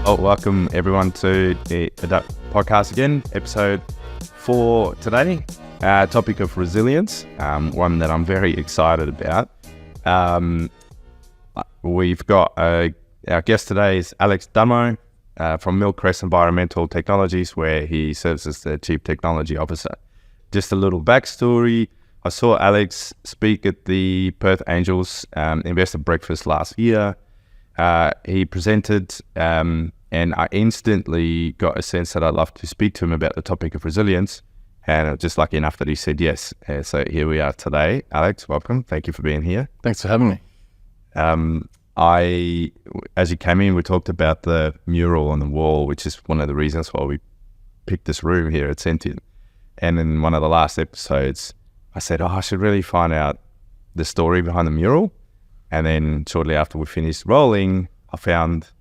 Oh, welcome everyone to the Adapt podcast again, episode 4 today. Topic of resilience, one that I'm very excited about. We've got our guest today is Alex Dunmow from Millcrest Environmental Technologies, where he serves as the Chief Technology Officer. Just a little backstory. I saw Alex speak at the Perth Angels Investor Breakfast last year. He presented and I instantly got a sense that I'd love to speak to him about the topic of resilience, and I'm just lucky enough that he said yes. So here we are today. Alex, welcome. Thank you for being here. Thanks for having me. As you came in, we talked about the mural on the wall, which is one of the reasons why we picked this room here at Sentient. And in one of the last episodes, I said, I should really find out the story behind the mural. And then shortly after we finished rolling, I found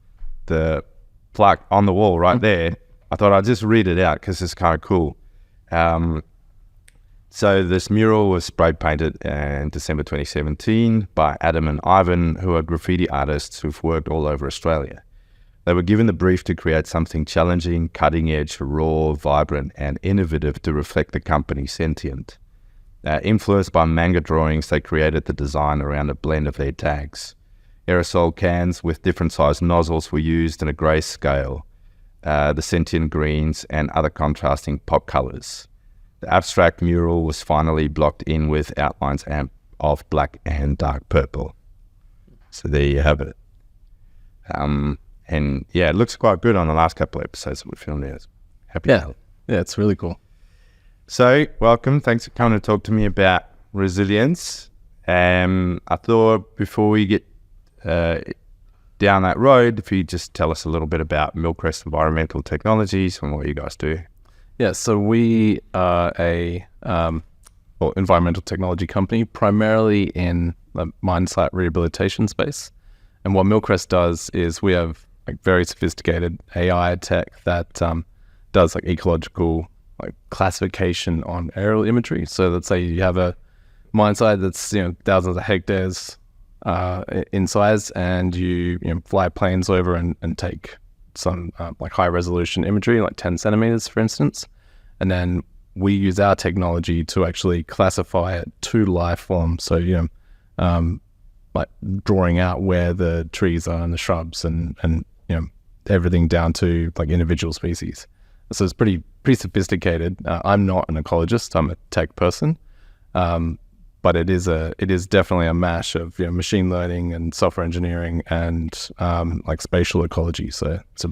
the plaque on the wall right there. I thought I'd just read it out because it's kind of cool. So this mural was spray painted in December 2017 by Adam and Ivan, who are graffiti artists who've worked all over Australia. They were given the brief to create something challenging, cutting edge, raw, vibrant, and innovative to reflect the company Sentient. Influenced by manga drawings, they created the design around a blend of their tags. Aerosol cans with different sized nozzles were used in a grayscale, the Sentient greens and other contrasting pop colors. The abstract mural was finally blocked in with outlines of black and dark purple. So there you have it. And yeah, it looks quite good on the last couple of episodes that we filmed here. Happy. Yeah, it's really cool. So, welcome. Thanks for coming to talk to me about resilience. I thought before we get down that road, if you just tell us a little bit about Millcrest Environmental Technologies and what you guys do. Yeah, so we are a environmental technology company, primarily in the mine site rehabilitation space. And what Millcrest does is we have very sophisticated AI tech that does ecological classification on aerial imagery. So let's say you have a mine site that's thousands of hectares in size, and you fly planes over and take some high resolution imagery, like 10 centimeters, for instance. And then we use our technology to actually classify it to life form. So, drawing out where the trees are and the shrubs and everything down to individual species. So it's pretty sophisticated. I'm not an ecologist, I'm a tech person. But it is definitely a mash of machine learning and software engineering and spatial ecology. So it's a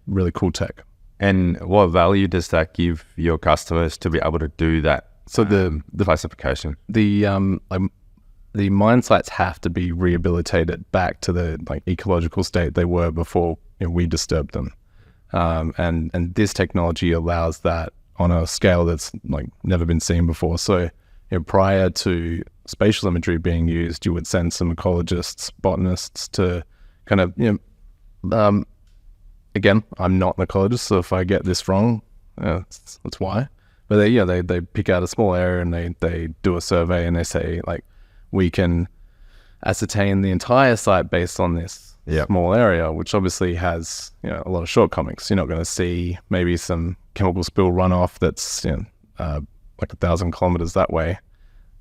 really cool tech. And what value does that give your customers to be able to do that? So the classification, the mine sites have to be rehabilitated back to the ecological state they were before we disturbed them. And this technology allows that on a scale that's never been seen before. So prior to spatial imagery being used, you would send some ecologists, botanists to kind of, again, I'm not an ecologist, so if I get this wrong, that's why. But they pick out a small area and they do a survey and they say, we can ascertain the entire site based on this small area, which obviously has a lot of shortcomings. You're not going to see maybe some chemical spill runoff that's 1,000 kilometers that way.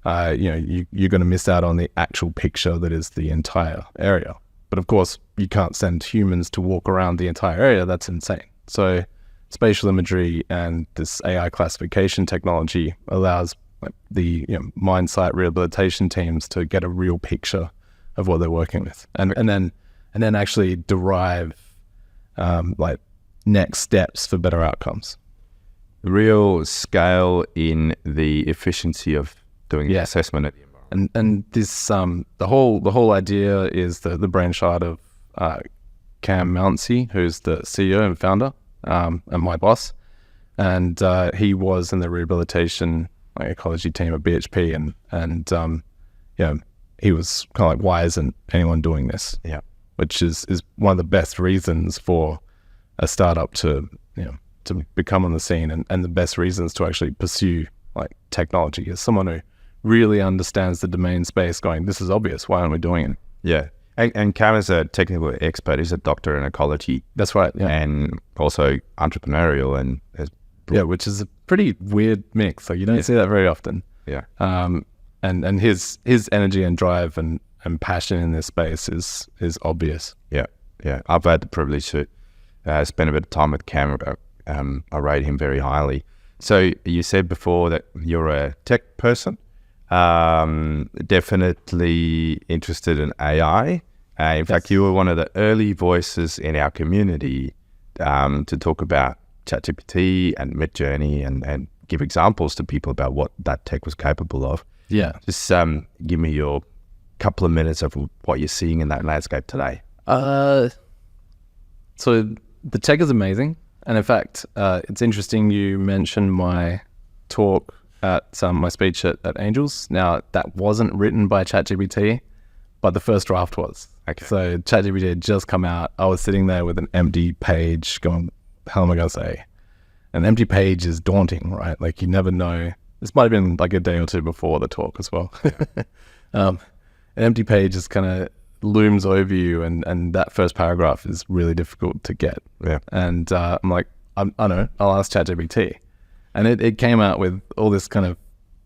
You're going to miss out on the actual picture that is the entire area. But of course, you can't send humans to walk around the entire area. That's insane. So spatial imagery and this AI classification technology allows the mine site rehabilitation teams to get a real picture of what they're working with, and then actually derive next steps for better outcomes. Real scale in the efficiency of doing assessment of the environment. And this the whole idea is the brainchild of Cam Mountsie, who's the CEO and founder, and my boss. And he was in the rehabilitation ecology team at BHP, and he was kind of why isn't anyone doing this? Yeah. Which is one of the best reasons for a startup to become on the scene, and the best reasons to actually pursue technology, as someone who really understands the domain space going, this is obvious, why aren't we doing it? Yeah. And Cam is a technical expert. He's a doctor in ecology. That's right. Yeah. And also entrepreneurial and Which is a pretty weird mix. So you don't see that very often. Yeah. And his energy and drive and passion in this space is obvious. Yeah. I've had the privilege to spend a bit of time with Cam. I rate him very highly. So you said before that you're a tech person. Definitely interested in AI. In fact, you were one of the early voices in our community to talk about ChatGPT and Midjourney and give examples to people about what that tech was capable of. Yeah. Just give me your couple of minutes of what you're seeing in that landscape today. So the tech is amazing. And in fact, it's interesting you mentioned my talk at my speech at Angels. Now, that wasn't written by ChatGPT, but the first draft was. Okay. So ChatGPT had just come out. I was sitting there with an empty page going, how am I going to say? An empty page is daunting, right? Like you never know. This might have been like a day or two before the talk as well. An empty page just kind of looms over you, and that first paragraph is really difficult to get. Yeah. And I'm like, I know, I'll ask ChatGPT. And it came out with all this kind of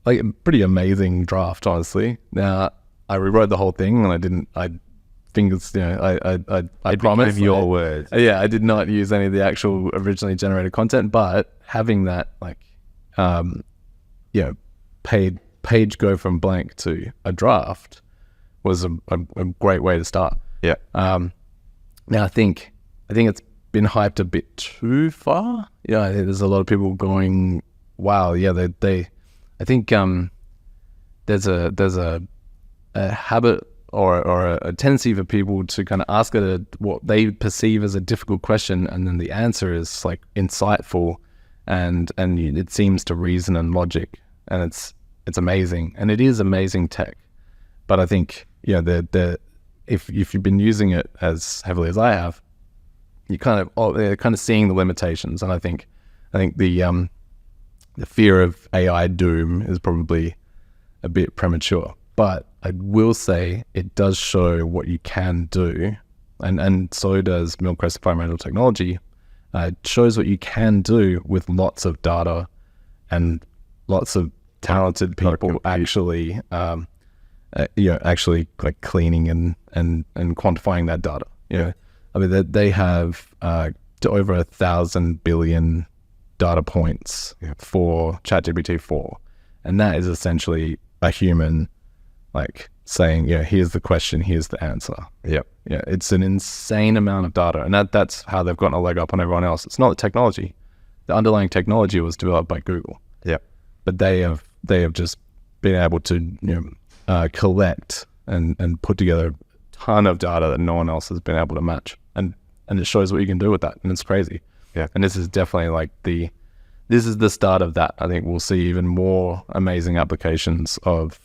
like a pretty amazing draft, honestly. Now, I rewrote the whole thing and I promise your words. Yeah, I did not use any of the actual originally generated content, but having that page go from blank to a draft was a great way to start. Yeah. Now I think it's been hyped a bit too far. Yeah, there's a lot of people going, wow, yeah, I think there's a habit or a tendency for people to kind of ask what they perceive as a difficult question, and then the answer is like insightful and it seems to reason and logic, and it's amazing, and it is amazing tech. But I think if you've been using it as heavily as I have, you're kind of seeing the limitations, and I think the fear of AI doom is probably a bit premature. But I will say it does show what you can do, and so does Millcrest Environmental Technology. It shows what you can do with lots of data and lots of talented people actually like cleaning and quantifying that data. Yeah, I mean they have to over 1,000 billion data points for ChatGPT 4, and that is essentially a human like saying, here's the question, here's the answer. Yeah, it's an insane amount of data, and that's how they've gotten a leg up on everyone else. It's not the technology; the underlying technology was developed by Google. Yeah, but they have just been able to collect and put together a ton of data that no one else has been able to match, and it shows what you can do with that, and it's crazy. Yeah, and this is definitely like this is the start of that. I think we'll see even more amazing applications of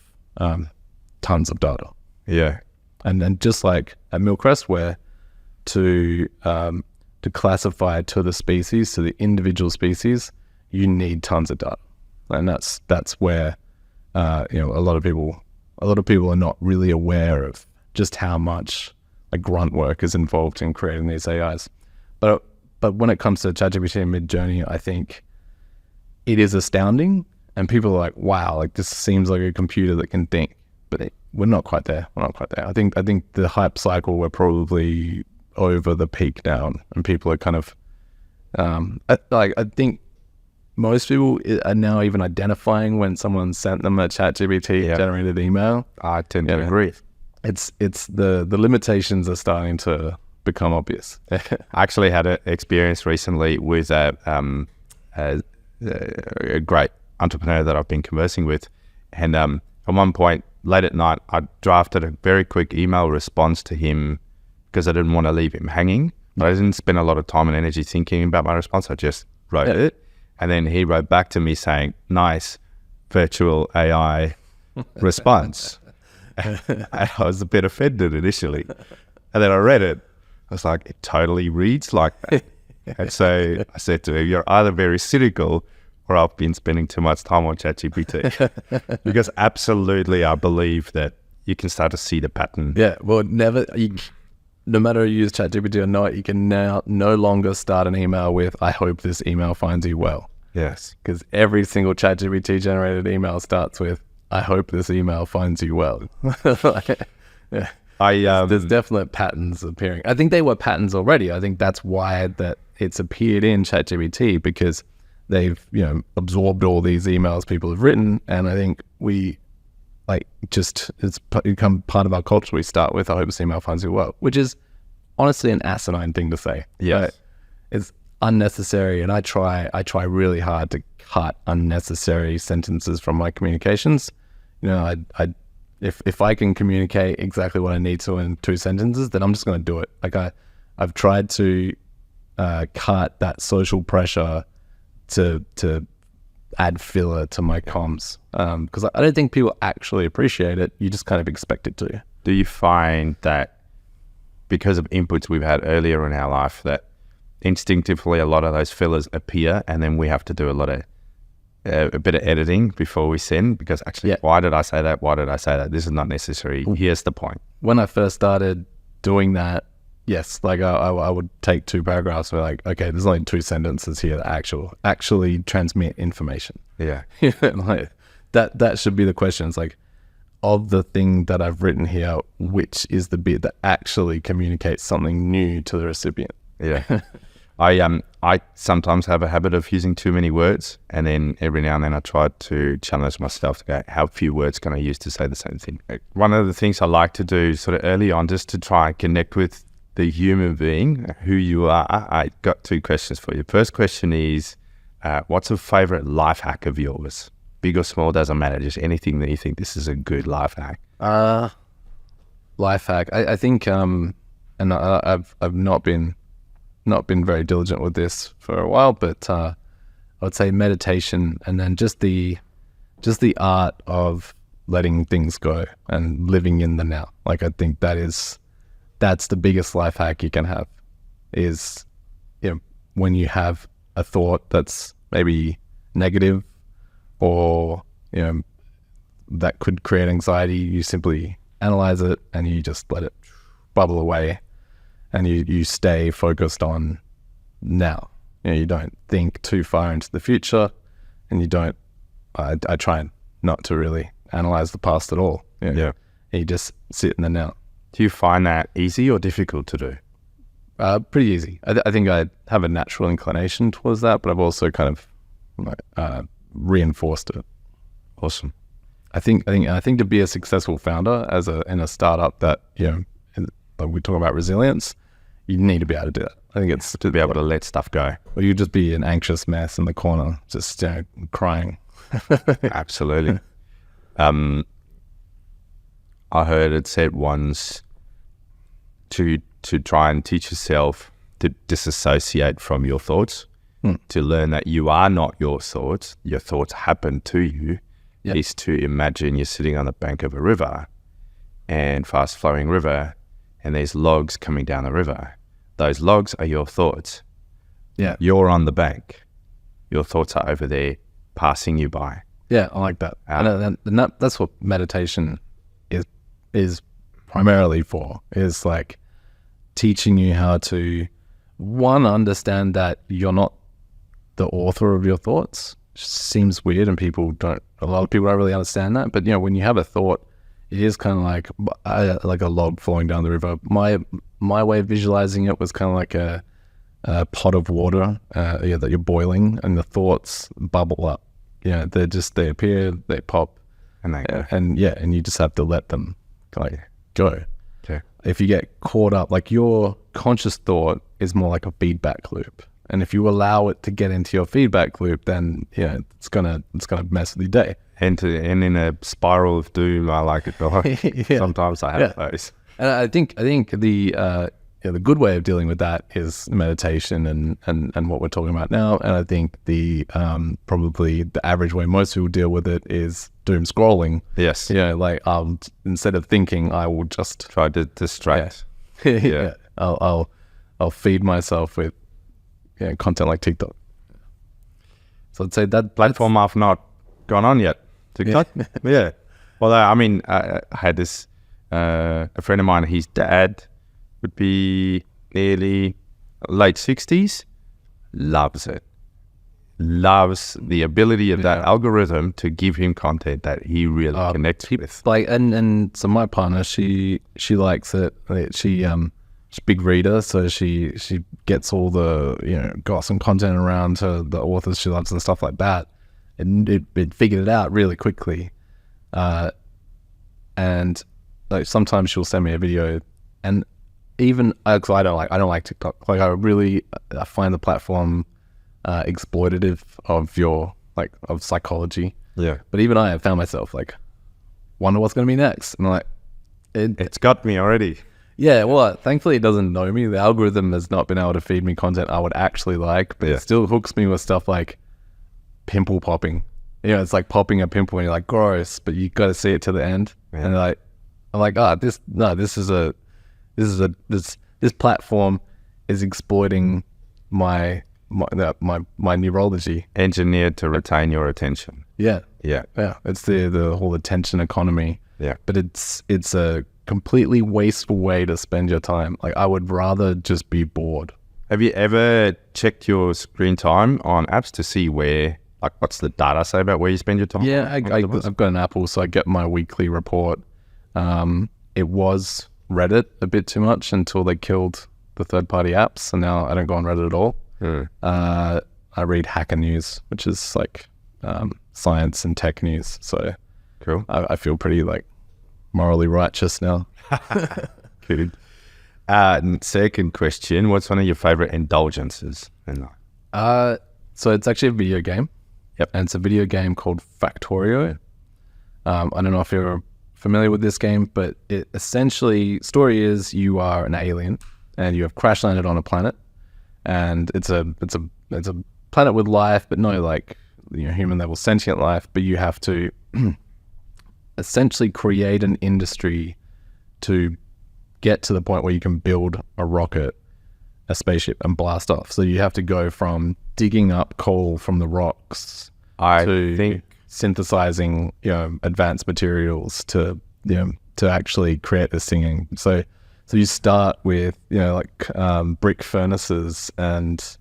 tons of data. Yeah, and just like at Millcrest, where to classify to the species, to the individual species, you need tons of data, and that's where a lot of people are not really aware of just how much like grunt work is involved in creating these AIs. But when it comes to ChatGPT and Midjourney, I think it is astounding, and people are like, wow, like this seems like a computer that can think. But we're not quite there. I think the hype cycle, we're probably over the peak now, and people are kind of I think most people are now even identifying when someone sent them a ChatGPT generated email. I tend to agree. It's the limitations are starting to become obvious. I actually had an experience recently with a great entrepreneur that I've been conversing with, and at one point late at night, I drafted a very quick email response to him because I didn't want to leave him hanging. But I didn't spend a lot of time and energy thinking about my response. I just wrote it. And then he wrote back to me saying, nice virtual AI response. And I was a bit offended initially. And then I read it. I was like, it totally reads like that. And so I said to him, you're either very cynical or I've been spending too much time on ChatGPT. Because absolutely I believe that you can start to see the pattern. Yeah, well, no matter you use ChatGPT or not, you can now no longer start an email with, I hope this email finds you well. Yes. Because every single ChatGPT generated email starts with, I hope this email finds you well. Yeah. There's definite patterns appearing. I think they were patterns already. I think that's why that it's appeared in ChatGPT, because they've, absorbed all these emails people have written. And I think it's become part of our culture. We start with, I hope this email finds you well, which is honestly an asinine thing to say. Yes. Right? It's unnecessary. And I try really hard to cut unnecessary sentences from my communications. If I can communicate exactly what I need to in 2 sentences, then I'm just going to do it. Like I've tried to cut that social pressure to add filler to my comms, because I don't think people actually appreciate it. You just kind of expect it to. Do you find that because of inputs we've had earlier in our life, that instinctively a lot of those fillers appear, and then we have to do a bit of editing before we send, because actually, why did I say that? Why did I say that? This is not necessary. Here's the point. When I first started doing that, yes, like I would take 2 paragraphs and be like, okay, there's only 2 sentences here that actually transmit information. Yeah. Like that should be the question. It's like, of the thing that I've written here, which is the bit that actually communicates something new to the recipient? Yeah. I sometimes have a habit of using too many words, and then every now and then I try to challenge myself to go, how few words can I use to say the same thing? One of the things I like to do sort of early on, just to try and connect with the human being, who you are, I got 2 questions for you. First question is, what's a favorite life hack of yours? Big or small, doesn't matter. Just anything that you think this is a good life hack. Life hack. I think, and I've not been very diligent with this for a while, but I would say meditation, and then just the art of letting things go and living in the now. Like I think that's the biggest life hack you can have, is when you have a thought that's maybe negative or that could create anxiety, you simply analyze it and you just let it bubble away. And you stay focused on now. You don't think too far into the future, and you don't. I try not to really analyze the past at all. Yeah. You just sit in the now. Do you find that easy or difficult to do? Pretty easy. I think I have a natural inclination towards that, but I've also kind of reinforced it. Awesome. I think to be a successful founder in a startup that like we talk about resilience, you need to be able to do that. I think it's to be able to let stuff go. Or you just be an anxious mess in the corner, just crying. Absolutely. I heard it said once to try and teach yourself to disassociate from your thoughts, to learn that you are not your thoughts happen to you, is to imagine you're sitting on the bank of a river, and fast flowing river, and there's logs coming down the river. Those logs are your thoughts. Yeah. You're on the bank. Your thoughts are over there passing you by. Yeah, I like that. And that's what meditation is primarily for, is like teaching you how to, one, understand that you're not the author of your thoughts. It seems weird, and a lot of people don't really understand that. But when you have a thought, it is kind of like a log flowing down the river. My way of visualizing it was kind of like a pot of water that you're boiling, and the thoughts bubble up. They appear, they pop, and they go. And you just have to let them go. Okay. If you get caught up, like your conscious thought is more like a feedback loop, and if you allow it to get into your feedback loop, then it's gonna mess with your day. And in a spiral of doom, I like it. Sometimes I have those. And I think the good way of dealing with that is meditation and what we're talking about now. And I think the probably the average way most people deal with it is doom scrolling. Yes. Instead of thinking, I will just try to distract. Yeah. I'll feed myself with content like TikTok. So I'd say that platform I've not gone on yet. TikTok. Yeah. Well, I had this a friend of mine, his dad would be nearly late 60s, loves it. Loves the ability of that algorithm to give him content that he really connects with. Like, and so my partner, she likes it. She's a big reader, so she gets all the, got some content around her, the authors she loves and stuff like that. And it figured it out really quickly. And like sometimes she'll send me a video, and even because I don't like TikTok. Like I find the platform exploitative of of psychology. Yeah. But even I have found myself like, wonder what's going to be next. And I'm like, it's got me already. Yeah, well, thankfully it doesn't know me. The algorithm has not been able to feed me content I would actually like, but it still hooks me with stuff like pimple popping. It's like popping a pimple and you're like, gross, but you got to see it to the end. Yeah. And I'm like, this platform is exploiting my neurology. Engineered to retain your attention. Yeah. Yeah. It's the whole attention economy. Yeah. But it's a completely wasteful way to spend your time. Like, I would rather just be bored. Have you ever checked your screen time on apps to see what's the data say about where you spend your time? Yeah, I've got an Apple, so I get my weekly report. It was Reddit a bit too much until they killed the third-party apps, and now I don't go on Reddit at all. I read Hacker News, which is like science and tech news. So cool. I feel pretty like morally righteous now. Good. Second question: what's one of your favorite indulgences in life? So it's actually a video game. Yep. And it's a video game called Factorio. I don't know if you're familiar with this game, but it essentially, story is you are an alien and you have crash landed on a planet, and it's a planet with life, but no like human level sentient life. But you have to essentially create an industry to get to the point where you can build a rocket, a spaceship, and blast off. So you have to go from digging up coal from the rocks to synthesizing advanced materials to actually create this thing. So you start with brick furnaces and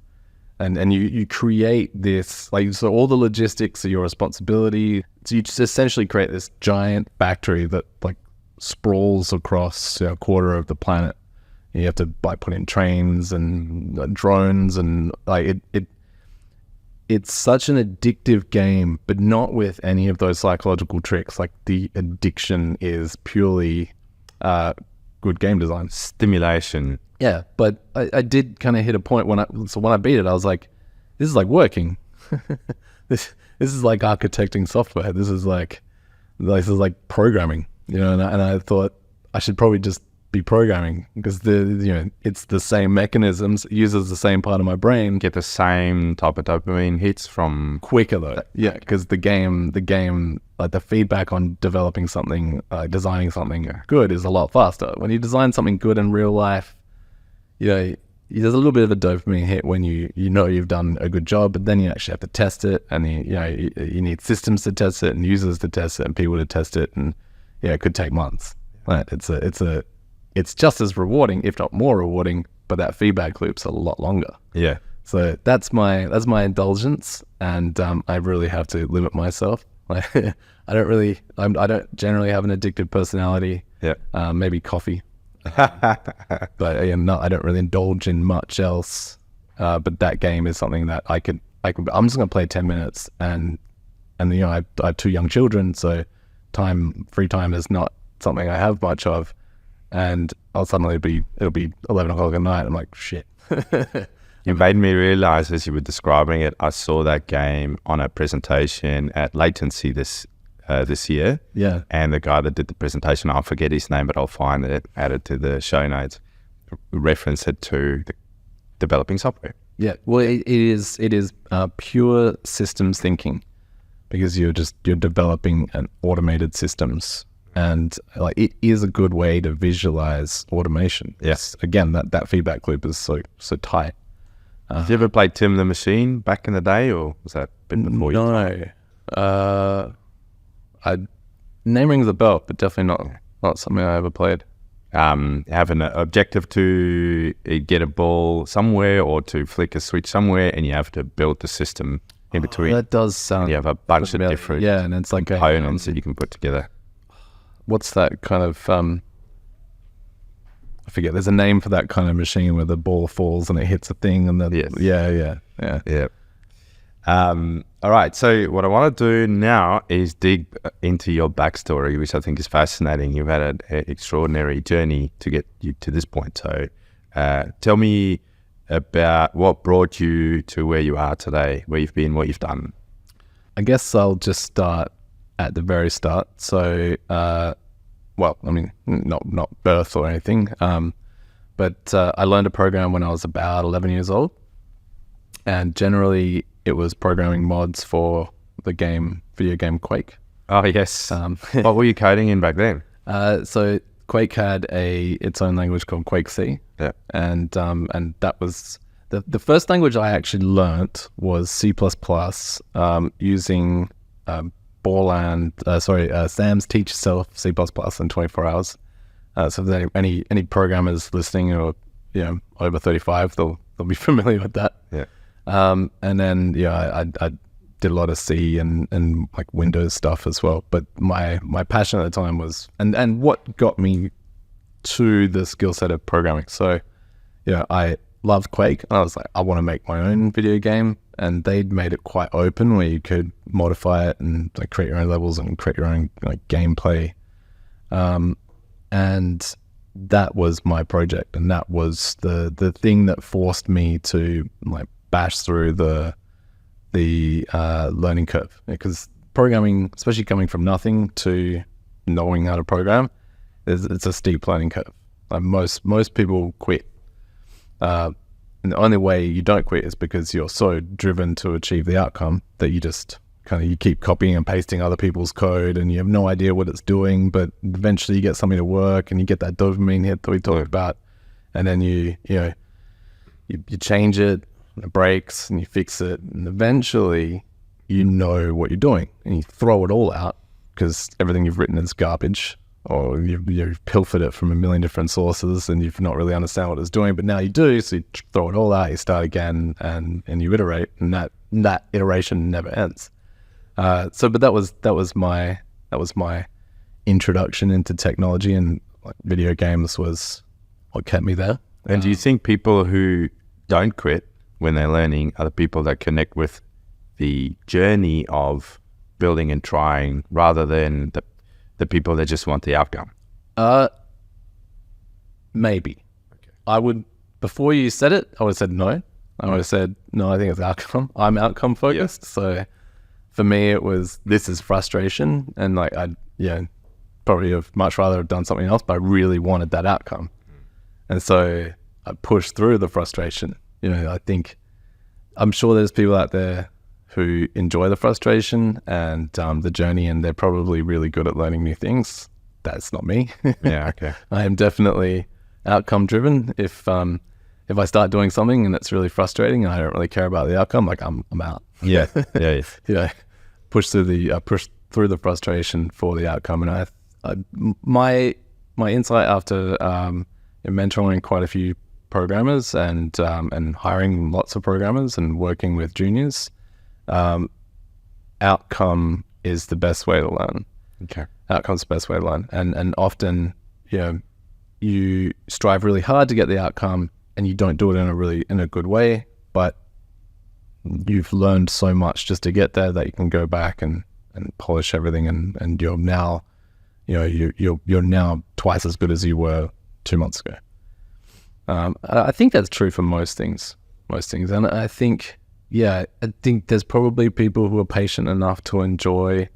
you create this, so all the logistics are your responsibility. So you just essentially create this giant factory that sprawls across a quarter of the planet. You have to put in trains and drones, and it's such an addictive game, but not with any of those psychological tricks. Like, the addiction is purely good game design. Stimulation. Yeah, but I did kind of hit a point when I beat it, I was like, this is like working. This is like architecting software. This is like programming, and I thought I should probably just be programming, because it's the same mechanisms, it uses the same part of my brain. Get the same type of dopamine hits from quicker though. Yeah, because the game, like the feedback on developing something, designing something good is a lot faster. When you design something good in real life, there's a little bit of a dopamine hit when you've done a good job, but then you actually have to test it, and you need systems to test it and users to test it and people to test it, and it could take months. Right? It's just as rewarding, if not more rewarding, but that feedback loop's a lot longer. Yeah. So that's my indulgence, and I really have to limit myself. I don't generally have an addictive personality. Yeah. Maybe coffee. But I don't really indulge in much else. But that game is something that I'm just going to play 10 minutes, and I have 2 young children, so free time is not something I have much of. And it'll be 11 o'clock at night. I'm like, shit. You made me realize, as you were describing it, I saw that game on a presentation at Latency this year. Yeah. And the guy that did the presentation, I'll forget his name, but I'll find it, add it to the show notes, reference it to the developing software. Yeah. Well, it is pure systems thinking, because you're developing an automated systems. And it is a good way to visualize automation. Yes. Again, that feedback loop is so tight. Did you ever play Tim the Machine back in the day, or was that a bit before you? No. Name rings a bell, but definitely not. Not something I ever played. Have an objective to get a ball somewhere or to flick a switch somewhere, and you have to build the system in between. That does sound. You have a bunch of familiar. different Yeah, and it's like components that you can put together. what's that kind of? I forget. There's a name for that kind of machine where the ball falls and it hits a thing, and then Yes. yeah. All right. So what I want to do now is dig into your backstory, which I think is fascinating. You've had an extraordinary journey to get you to this point. So tell me about what brought you to where you are today, where you've been, what you've done. I guess I'll just start at the very start. So, well, I mean, not birth or anything, but I learned a program when I was about 11 years old, and generally it was programming mods for the video game Quake. Oh, yes. What were you coding in back then? So Quake had its own language called Quake C. Yeah. And that was the first language I actually learnt was C++, using Sam's Teach Yourself C++ in 24 hours. So if there's any programmers listening or over 35, they'll be familiar with that. Yeah. And then I did a lot of C and like Windows stuff as well. But my passion at the time was and what got me to the skill set of programming. So I loved Quake, and I was like, I want to make my own video game. And they'd made it quite open where you could modify it and like create your own levels and create your own like gameplay. And that was my project, and that was the thing that forced me to like bash through the learning curve, because programming, especially coming from nothing to knowing how to program, it's a steep learning curve. Like most people quit. And the only way you don't quit is because you're so driven to achieve the outcome that you just you keep copying and pasting other people's code, and you have no idea what it's doing, but eventually you get something to work and you get that dopamine hit that we talked about, and then you change it, and it breaks, and you fix it, and eventually you know what you're doing, and you throw it all out because everything you've written is garbage, or you've pilfered it from a million different sources and you've not really understand what it's doing, but now you do, so you throw it all out, you start again, and you iterate, and that iteration never ends. But that was my introduction into technology, and like, video games was what kept me there. And do you think people who don't quit when they're learning are the people that connect with the journey of building and trying, rather than the people that just want the outcome? Maybe. Okay. I would, before you said it, I would have said no. I would have said, no, I think it's outcome. I'm outcome focused. Yeah. So for me, it was, this is frustration. And like, probably have much rather have done something else, but I really wanted that outcome. And so I pushed through the frustration. I think, I'm sure there's people out there who enjoy the frustration and the journey, and they're probably really good at learning new things. That's not me. Yeah, okay. I am definitely outcome driven. If I start doing something and it's really frustrating and I don't really care about the outcome, like I'm out. Yeah. Push through the frustration for the outcome. And my insight after mentoring quite a few programmers and hiring lots of programmers and working with juniors, outcome is the best way to learn. Okay. Outcome's the best way to learn. And often, you strive really hard to get the outcome and you don't do it in a good way, but you've learned so much just to get there that you can go back and polish everything, and you're now, you're now twice as good as you were 2 months ago. I think that's true for most things. And I think there's probably people who are patient enough to enjoy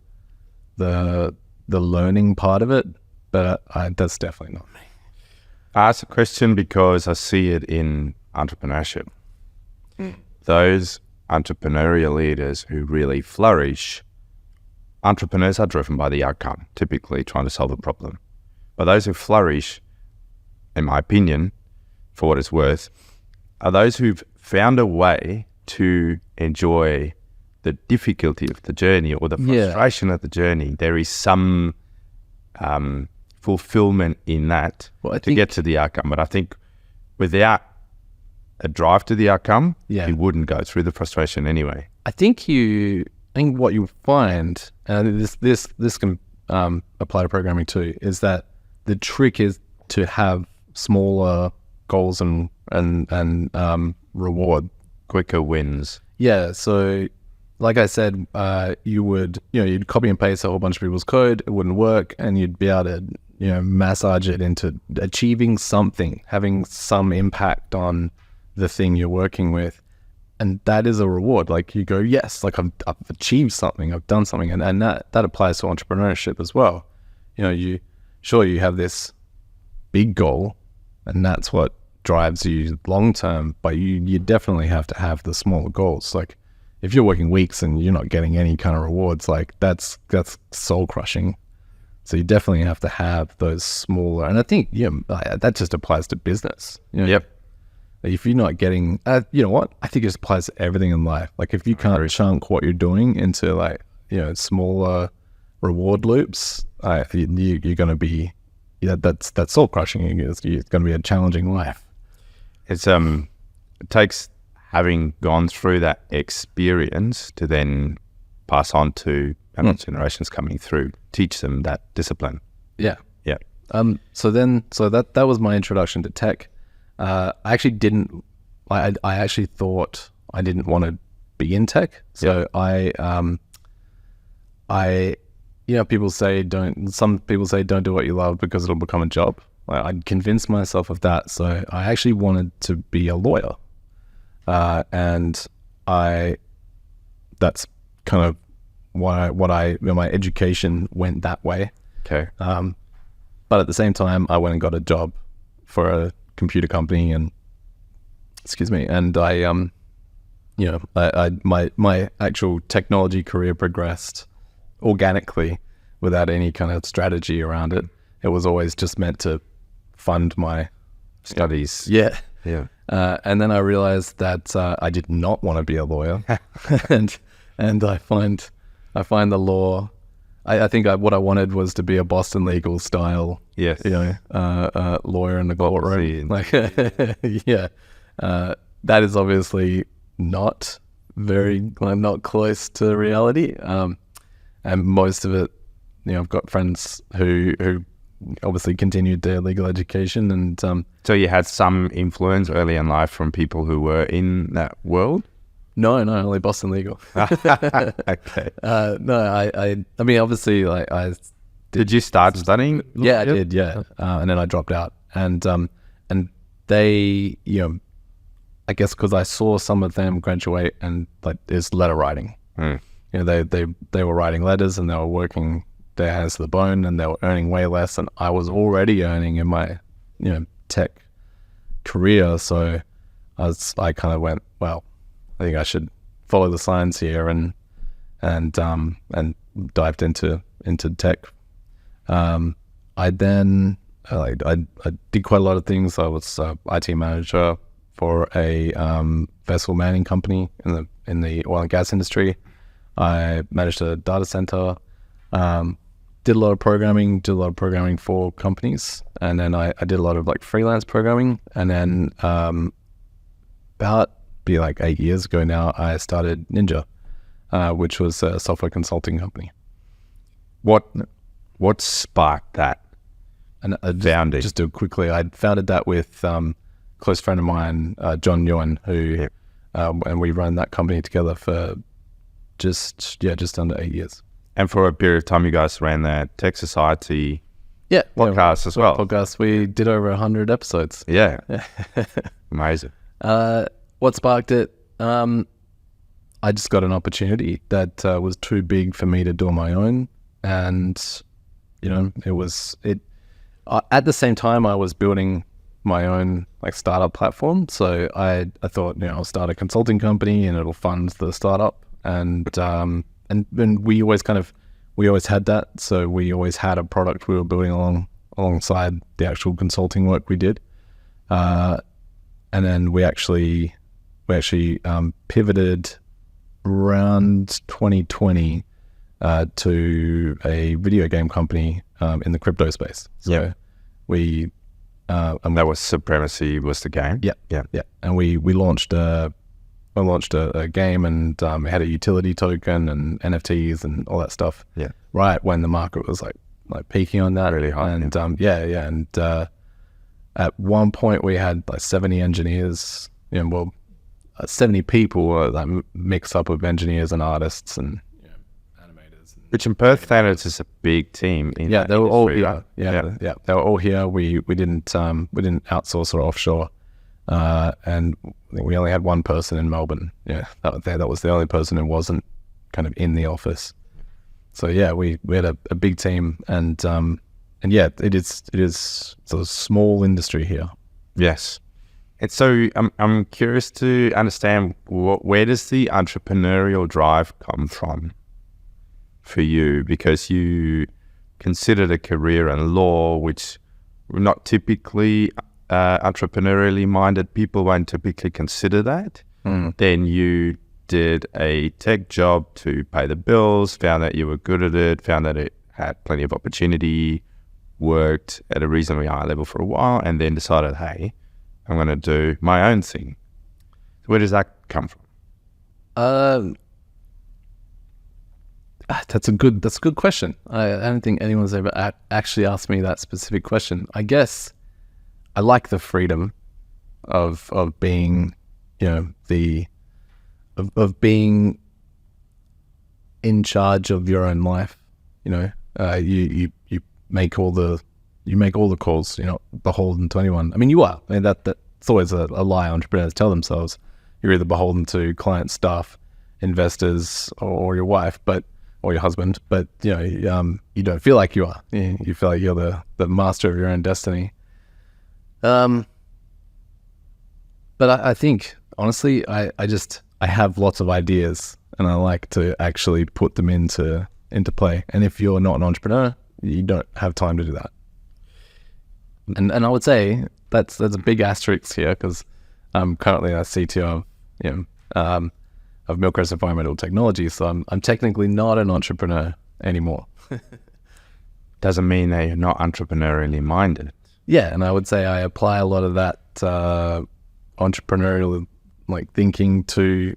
the learning part of it, but that's definitely not me. I ask a question because I see it in entrepreneurship. Those entrepreneurial leaders who really flourish, entrepreneurs are driven by the outcome, typically trying to solve a problem. But those who flourish, in my opinion, for what it's worth, are those who've found a way to enjoy the difficulty of the journey or the frustration of the journey. There is some fulfillment in that to get to the outcome. But I think without a drive to the outcome, you wouldn't go through the frustration anyway. I think what you'll find, and this can apply to programming too, is that the trick is to have smaller goals and reward, quicker wins. Yeah. So, like I said, you'd copy and paste a whole bunch of people's code. It wouldn't work, and you'd be able to massage it into achieving something, having some impact on the thing you're working with. And that is a reward. Like you go, yes, like I've achieved something, I've done something. And that applies to entrepreneurship as well. You have this big goal and that's what drives you long term, but you definitely have to have the smaller goals. Like if you're working weeks and you're not getting any kind of rewards, like that's soul crushing. So you definitely have to have those smaller, and I think that just applies to business. Yep. If you're not getting, you know what? I think it applies to everything in life. Like if you can't chunk what you're doing into smaller reward loops, you're going to be, that's soul crushing. It's going to be a challenging life. It takes having gone through that experience to then pass on to generations coming through, teach them that discipline. Yeah. Yeah. So that was my introduction to tech. I actually thought I didn't want to be in tech. So some people say don't do what you love because it'll become a job. I'd convinced myself of that. So I actually wanted to be a lawyer. And that's kind of my education went that way. Okay. But at the same time, I went and got a job for a computer company, and my actual technology career progressed organically without any kind of strategy around it. It was always just meant to fund my studies. Yeah. Yeah. And then I realized that I did not want to be a lawyer, and I find the law. I think what I wanted was to be a Boston legal style, yes, lawyer in the courtroom. That is obviously not not close to reality. And most of it, I've got friends who obviously continued their legal education, and so you had some influence early in life from people who were in that world. No, only Boston legal. Okay. No, I mean, obviously, like Did you start studying? Yeah, I did. Yeah, and then I dropped out, and they, I guess because I saw some of them graduate, and like there's letter writing. They were writing letters, and they were working their hands to the bone, and they were earning way less than I was already earning in my, tech career. So I kind of went, well, I think I should follow the science here, and dived into tech. I then I did quite a lot of things. I was IT manager for a vessel manning company in the oil and gas industry. I managed a data center. Did a lot of programming for companies, and then I did a lot of like freelance programming. And then about 8 years ago now, I started Ninja, which was a software consulting company. What sparked that? And founding? Just do it quickly. I founded that with a close friend of mine, John Nguyen, who and we ran that company together for just under 8 years. And for a period of time, you guys ran that Tech Society podcast as well. Podcast. We did over 100 episodes. Yeah. Amazing. What sparked it? I just got an opportunity that was too big for me to do on my own, and at the same time I was building my own startup platform. So I thought, I'll start a consulting company and it'll fund the startup, and we always had that. So we always had a product we were building alongside the actual consulting work we did, and then we actually pivoted around 2020 to a video game company in the crypto space. So Yeah. we And that was Supremacy was the game. yeah, and we launched a game, and had a utility token and NFTs and all that stuff. Yeah. Right when the market was like peaking on that, Really high, and and at one point we had like 70 engineers, 70 people, like mix up of engineers and artists and animators. Which in Perth standards is a big team. Yeah, they were all here. Yeah, they were all here. We didn't outsource or offshore, and I think we only had one person in Melbourne. Yeah, that was the only person who wasn't kind of in the office. So yeah, we had a big team, and yeah, it is sort of small industry here. Yes. And so I'm curious to understand where does the entrepreneurial drive come from for you? Because you considered a career in law, which were not typically entrepreneurially minded. People won't typically consider that. Then you did a tech job to pay the bills, found that you were good at it, found that it had plenty of opportunity, worked at a reasonably high level for a while, and then decided, hey, I'm going to do my own thing. Where does that come from? That's a good question. I don't think anyone's ever actually asked me that specific question. I guess I like the freedom of being, of being in charge of your own life. You make all the calls. You're not beholden to anyone. I mean, you are. I mean, that's always a lie entrepreneurs tell themselves. You're either beholden to client, staff, investors, or your wife, or your husband. But you don't feel like you are. You feel like you're the master of your own destiny. But I think honestly, I have lots of ideas, and I like to actually put them into play. And if you're not an entrepreneur, you don't have time to do that. And I would say that's a big asterisk here, because I'm currently a CTO of Milkrest Environmental Technology, so I'm technically not an entrepreneur anymore. Doesn't mean that you're not entrepreneurially minded. Yeah, and I would say I apply a lot of that entrepreneurial thinking to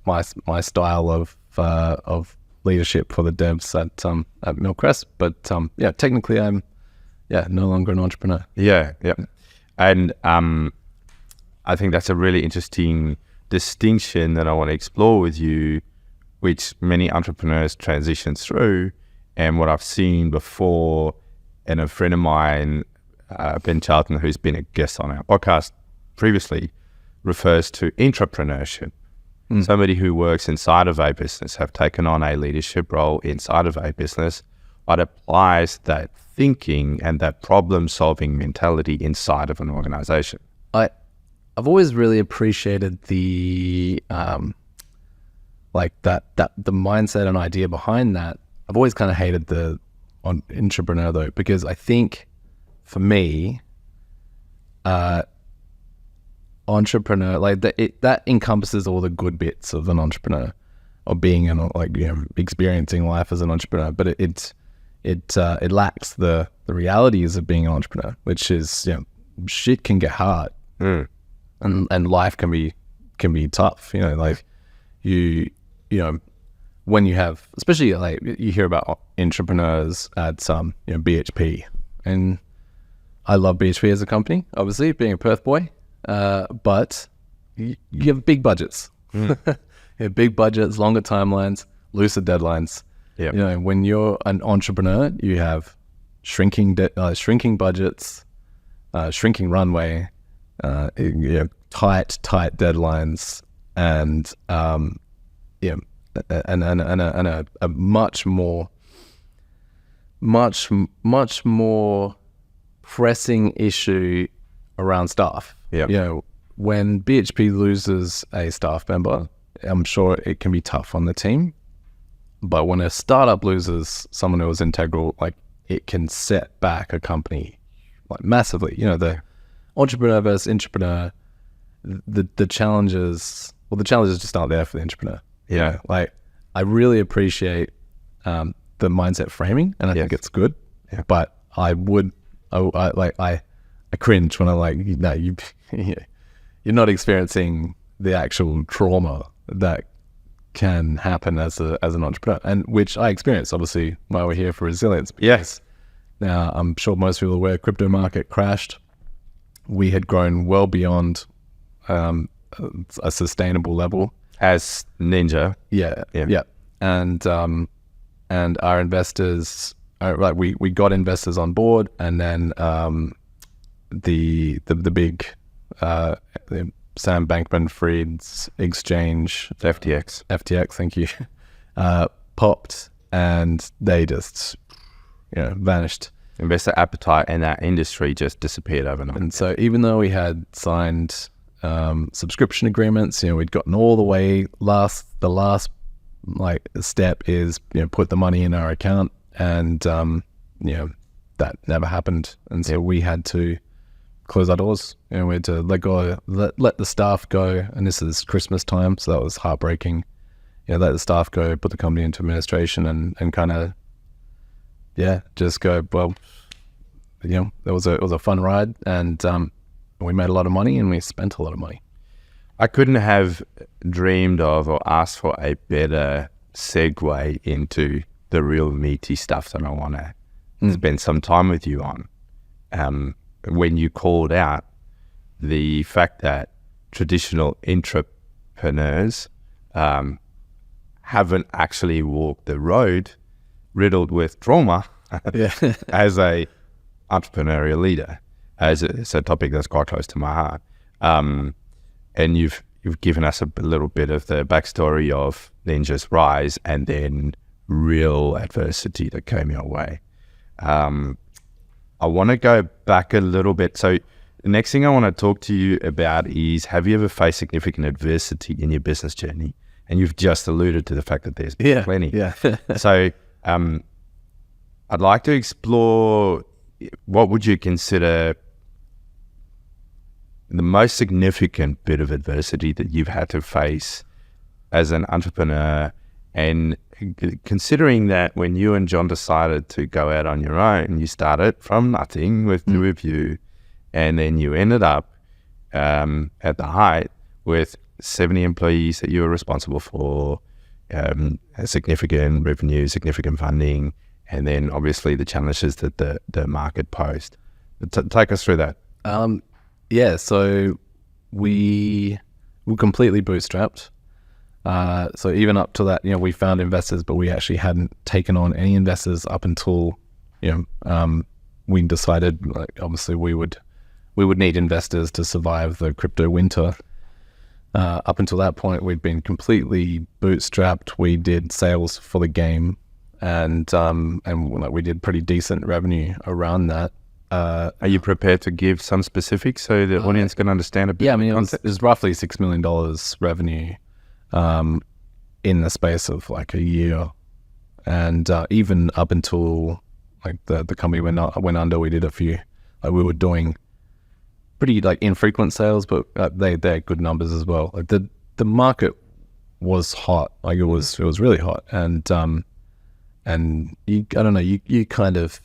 my style of leadership for the devs at Milkrest. But technically I'm no longer an entrepreneur. Yeah. And I think that's a really interesting distinction that I want to explore with you, which many entrepreneurs transition through. And what I've seen before, and a friend of mine, Ben Charlton, who's been a guest on our podcast previously, refers to entrepreneurship. Somebody who works inside of a business, have taken on a leadership role inside of a business, but applies that thinking and that problem-solving mentality inside of an organization. I've always really appreciated the the mindset and idea behind that. I've always kind of hated the entrepreneur though, because I think for me, entrepreneur, that encompasses all the good bits of an entrepreneur, or being experiencing life as an entrepreneur, but it lacks the realities of being an entrepreneur, which is shit can get hard, and life can be tough. When you have, especially you hear about entrepreneurs at BHP, and I love BHP as a company, obviously being a Perth boy, but you have big budgets. You have big budgets, longer timelines, looser deadlines. Yeah. When you're an entrepreneur, you have shrinking budgets, shrinking runway, tight deadlines, and a much more pressing issue around staff. Yeah. When BHP loses a staff member, I'm sure it can be tough on the team. But when a startup loses someone who was integral, it can set back a company massively. The entrepreneur versus intrapreneur, the challenges just aren't there for the entrepreneur. I really appreciate the mindset framing, and I think it's good. Yeah. But I cringe when I'm like, no, you're not experiencing the actual trauma that can happen as an entrepreneur, and which I experienced, obviously, while we're here for resilience. Yes. Now, I'm sure most people are aware, crypto market crashed. We had grown well beyond a sustainable level. As Ninja. Yeah. Yeah. And our investors, we got investors on board, and then the big Sam Bankman-Fried's exchange, FTX, thank you, popped, and they just vanished. Investor appetite in that industry just disappeared overnight. And so even though we had signed subscription agreements, we'd gotten all the way, the last step is put the money in our account, and that never happened. And so we had to close our doors, we had to let the staff go. And this is Christmas time, so that was heartbreaking. Let the staff go, put the company into administration, and kind of just go, well, it was a fun ride, and we made a lot of money, and we spent a lot of money. I couldn't have dreamed of or asked for a better segue into the real meaty stuff that I want to spend some time with you on. When you called out the fact that traditional entrepreneurs haven't actually walked the road riddled with trauma as a entrepreneurial leader, it's a topic that's quite close to my heart. And you've given us a little bit of the backstory of Ninja's rise and then real adversity that came your way. I want to go back a little bit. So the next thing I want to talk to you about is, have you ever faced significant adversity in your business journey? And you've just alluded to the fact that there's plenty. Yeah. So I'd like to explore, what would you consider the most significant bit of adversity that you've had to face as an entrepreneur? And considering that when you and John decided to go out on your own, you started from nothing with two of you, and then you ended up at the height with 70 employees that you were responsible for, significant revenue, significant funding, and then obviously the challenges that the market posed. Take us through that. So we were completely bootstrapped. So even up to that, we found investors, but we actually hadn't taken on any investors up until, we decided, obviously we would need investors to survive the crypto winter. Up until that point, we'd been completely bootstrapped. We did sales for the game, and we did pretty decent revenue around that. Are you prepared to give some specifics so the audience can understand a bit? Yeah, I mean, it was roughly $6 million revenue in the space of like a year, and even up until the company went under, we did a few. We were doing pretty infrequent sales, but they're good numbers as well. The market was hot, it was really hot, and you, I don't know, you kind of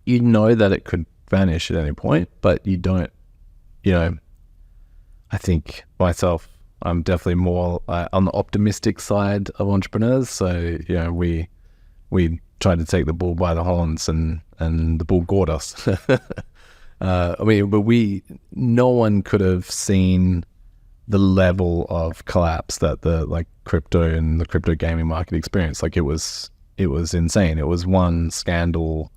you know that it could vanish at any point, but you don't. I think myself, I'm definitely more on the optimistic side of entrepreneurs. So we tried to take the bull by the horns, and the bull gored us. But no one could have seen the level of collapse that the crypto and the crypto gaming market experienced. It was insane. It was one scandal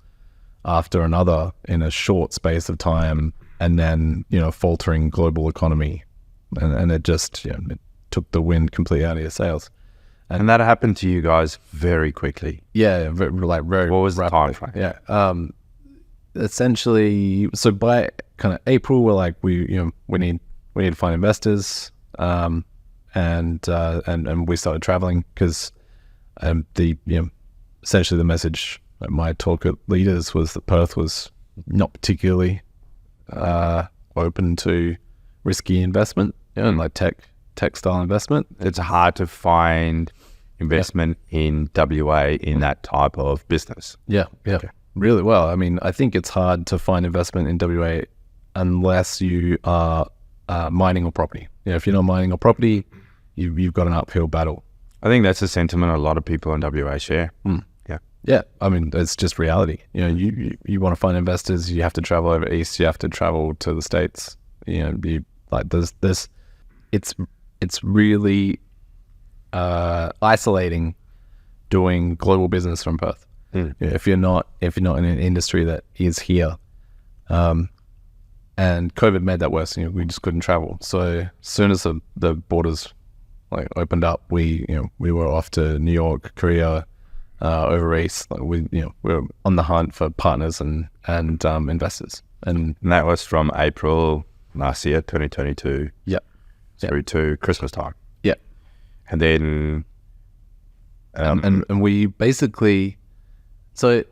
after another in a short space of time, and then faltering global economy, and it just it took the wind completely out of your sails. And that happened to you guys very quickly. Yeah, very What was the time frame? Yeah. Essentially, so by kind of April, we're like, we need to find investors, and we started traveling, because essentially the message at my talk at Leaders was that Perth was not particularly open to risky investment, and tech style investment. It's hard to find investment in WA in that type of business? Yeah, really well. I mean, I think it's hard to find investment in WA unless you are mining or property. If you're not mining or property, you've got an uphill battle. I think that's a sentiment a lot of people in WA share. Yeah. I mean, it's just reality. You want to find investors, you have to travel over east, you have to travel to the States. It's really isolating doing global business from Perth. If you're not in an industry that is here, and COVID made that worse. We just couldn't travel. So as soon as the borders opened up, we were off to New York, Korea, over east. We were on the hunt for partners and investors. And that was from April last year, 2022. Through to Christmas time. And then and we basically, so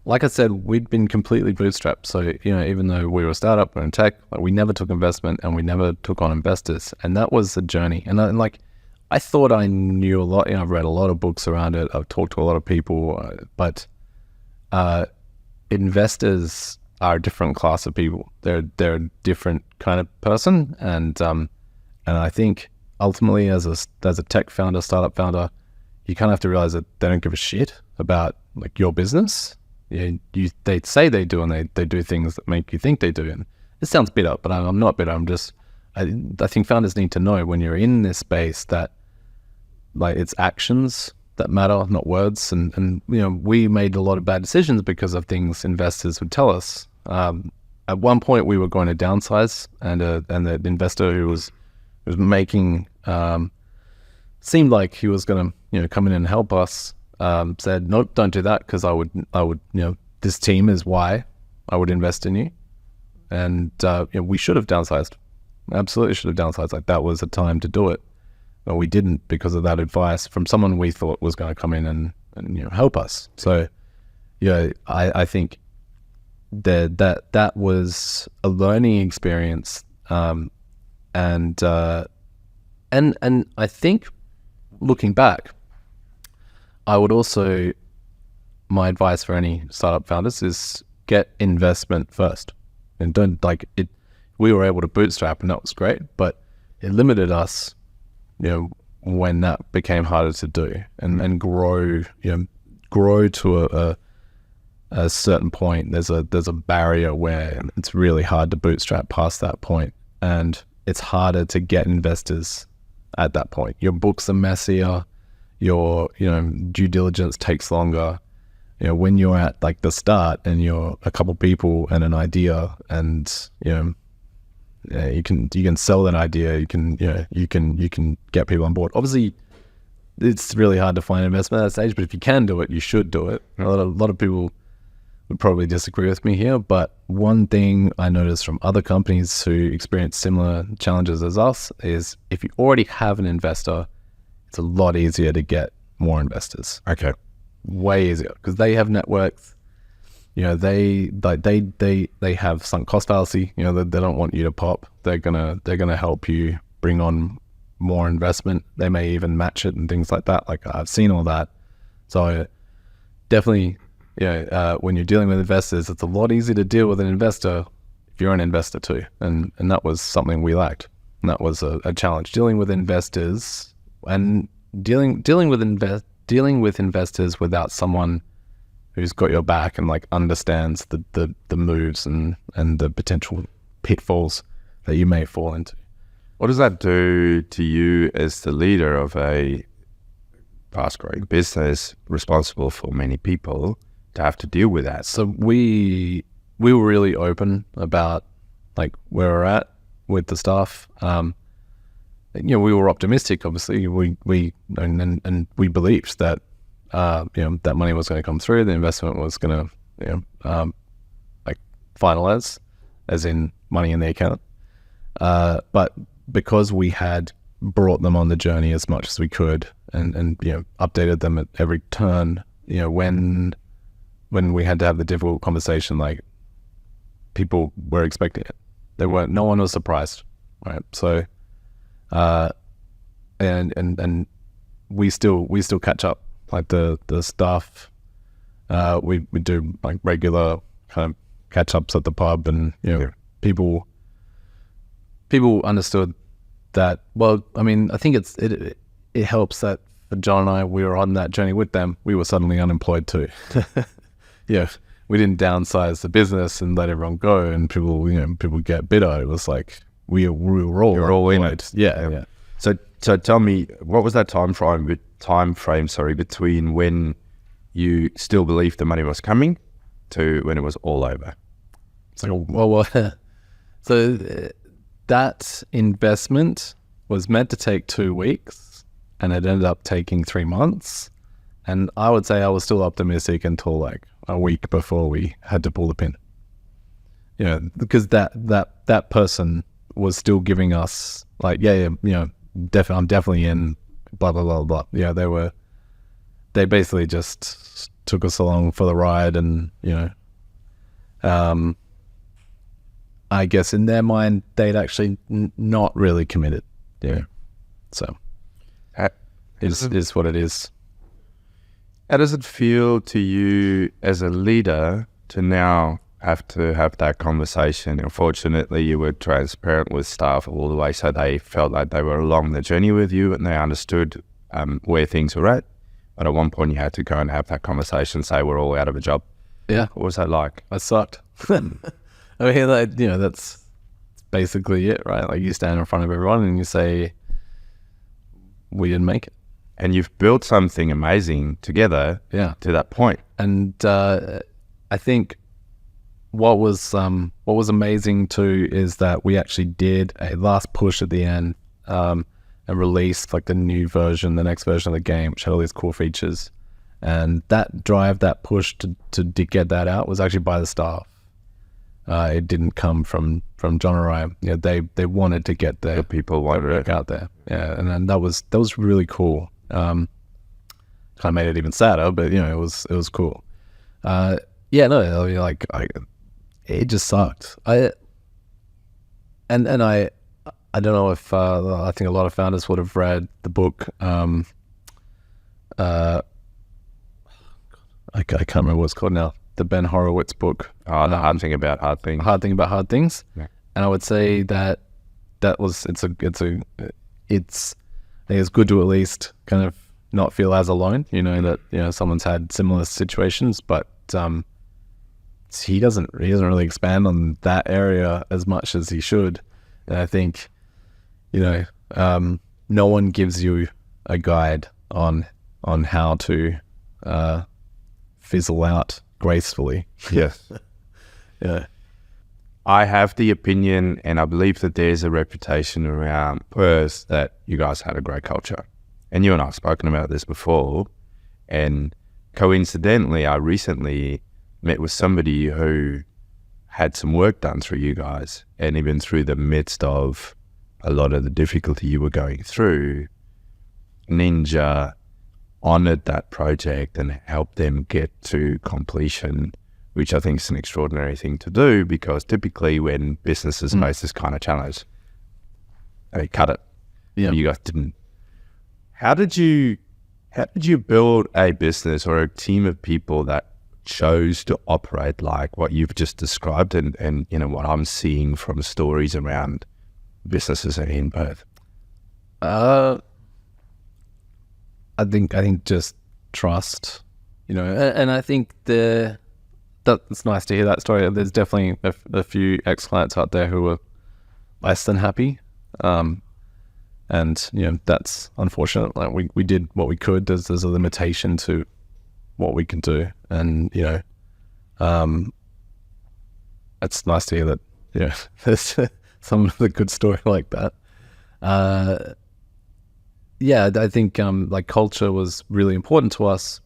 like I said, we'd been completely bootstrapped. So even though we were a startup, we're in tech, we never took investment and we never took on investors. And that was the journey. And I thought I knew a lot. I've read a lot of books around it. I've talked to a lot of people, but investors are a different class of people. They're a different kind of person, and I think ultimately, as a tech founder, startup founder, you kind of have to realize that they don't give a shit about your business. They say they do, and they do things that make you think they do. And it sounds bitter, but I'm not bitter. I think founders need to know when you're in this space that it's actions that matter, not words. And we made a lot of bad decisions because of things investors would tell us. At one point, we were going to downsize, and the investor who was making seemed like he was going to come in and help us. Said, nope, don't do that, because I would this team is why I would invest in you. And we should have downsized. Absolutely should have downsized. That was the time to do it. But we didn't, because of that advice from someone we thought was going to come in and help us. So I think that was a learning experience. And I think looking back, I would also, my advice for any startup founders is get investment first, and don't it. We were able to bootstrap, and that was great, but it limited us, when that became harder to do, and grow to a certain point. There's a barrier where it's really hard to bootstrap past that point, and it's harder to get investors at that point. Your books are messier. Your due diligence takes longer. When you're at the start and you're a couple people and an idea, and you can sell that idea. You can get people on board. Obviously, it's really hard to find investment at that stage, but if you can do it, you should do it. A lot of people would probably disagree with me here, but one thing I noticed from other companies who experience similar challenges as us is if you already have an investor, it's a lot easier to get more investors. Okay. Way easier, because they have networks. They have sunk cost fallacy. They don't want you to pop. They're gonna help you bring on more investment. They may even match it and things like that. I've seen all that. So definitely, when you're dealing with investors, it's a lot easier to deal with an investor if you're an investor too. And that was something we lacked. And that was a challenge, dealing with investors and dealing with investors without someone who's got your back and understands the moves and the potential pitfalls that you may fall into. What does that do to you as the leader of a fast-growing business responsible for many people to have to deal with that? So we were really open about where we're at with the staff. We were optimistic. Obviously, we believed that that money was going to come through. The investment was going to finalize, as in money in the account. But because we had brought them on the journey as much as we could, and updated them at every turn, when we had to have the difficult conversation, people were expecting it. No one was surprised, right? So, and we still catch up. Like the staff, we do like regular kind of catch ups at the pub, and people understood that. Well, I mean, I think it helps that for John and I, we were on that journey with them. We were suddenly unemployed too. We didn't downsize the business and let everyone go, and people get bitter. It was like we were all in it. Yeah. So tell me, what was that time frame between when you still believed the money was coming to when it was all over? It's like, so that investment was meant to take 2 weeks, and it ended up taking 3 months. And I would say I was still optimistic until like a week before we had to pull the pin. Because that person was still giving us like, I'm definitely in, blah blah blah blah. They basically just took us along for the ride, and I guess in their mind they'd actually not really committed. So is what it is. How does it feel to you as a leader to now have to have that conversation? Unfortunately, you were transparent with staff all the way, so they felt like they were along the journey with you and they understood where things were at. But at one point you had to go and have that conversation, say we're all out of a job. Yeah. What was that like? I sucked. I mean, that's basically it, right? Like you stand in front of everyone and you say, we didn't make it. And you've built something amazing together to that point. And I think what was amazing too is that we actually did a last push at the end and released like the new version, the next version of the game, which had all these cool features. And that drive, that push to get that out was actually by the staff. It didn't come from John or I. They wanted to get the people wanted it out there. Yeah, and then that was really cool. Kind of made it even sadder, but it was cool. It just sucked. I don't know if I think a lot of founders would have read the book. I can't remember what it's called now. The Ben Horowitz book. Oh, the hard thing about hard things. Hard thing about hard things. Yeah. And I would say that was it's I think it's good to at least kind of not feel as alone. That someone's had similar situations, but he doesn't really expand on that area as much as he should. And I think no one gives you a guide on how to fizzle out gracefully. Yes. Yeah. I have the opinion, and I believe that there's a reputation around Perth that you guys had a great culture. And you and I have spoken about this before. And coincidentally, I recently met with somebody who had some work done through you guys. And even through the midst of a lot of the difficulty you were going through, Ninja honored that project and helped them get to completion, which I think is an extraordinary thing to do, because typically when businesses face this kind of challenge, they cut it. Yeah. You guys didn't. How did you build a business or a team of people that chose to operate like what you've just described and what I'm seeing from stories around businesses in Perth? I think just trust, and I think that's nice to hear that story. There's definitely a few ex-clients out there who are less than happy. And that's unfortunate. Like we did what we could. There's a limitation to what we can do. And, it's nice to hear that, there's some of the good story like that. I think, culture was really important to us,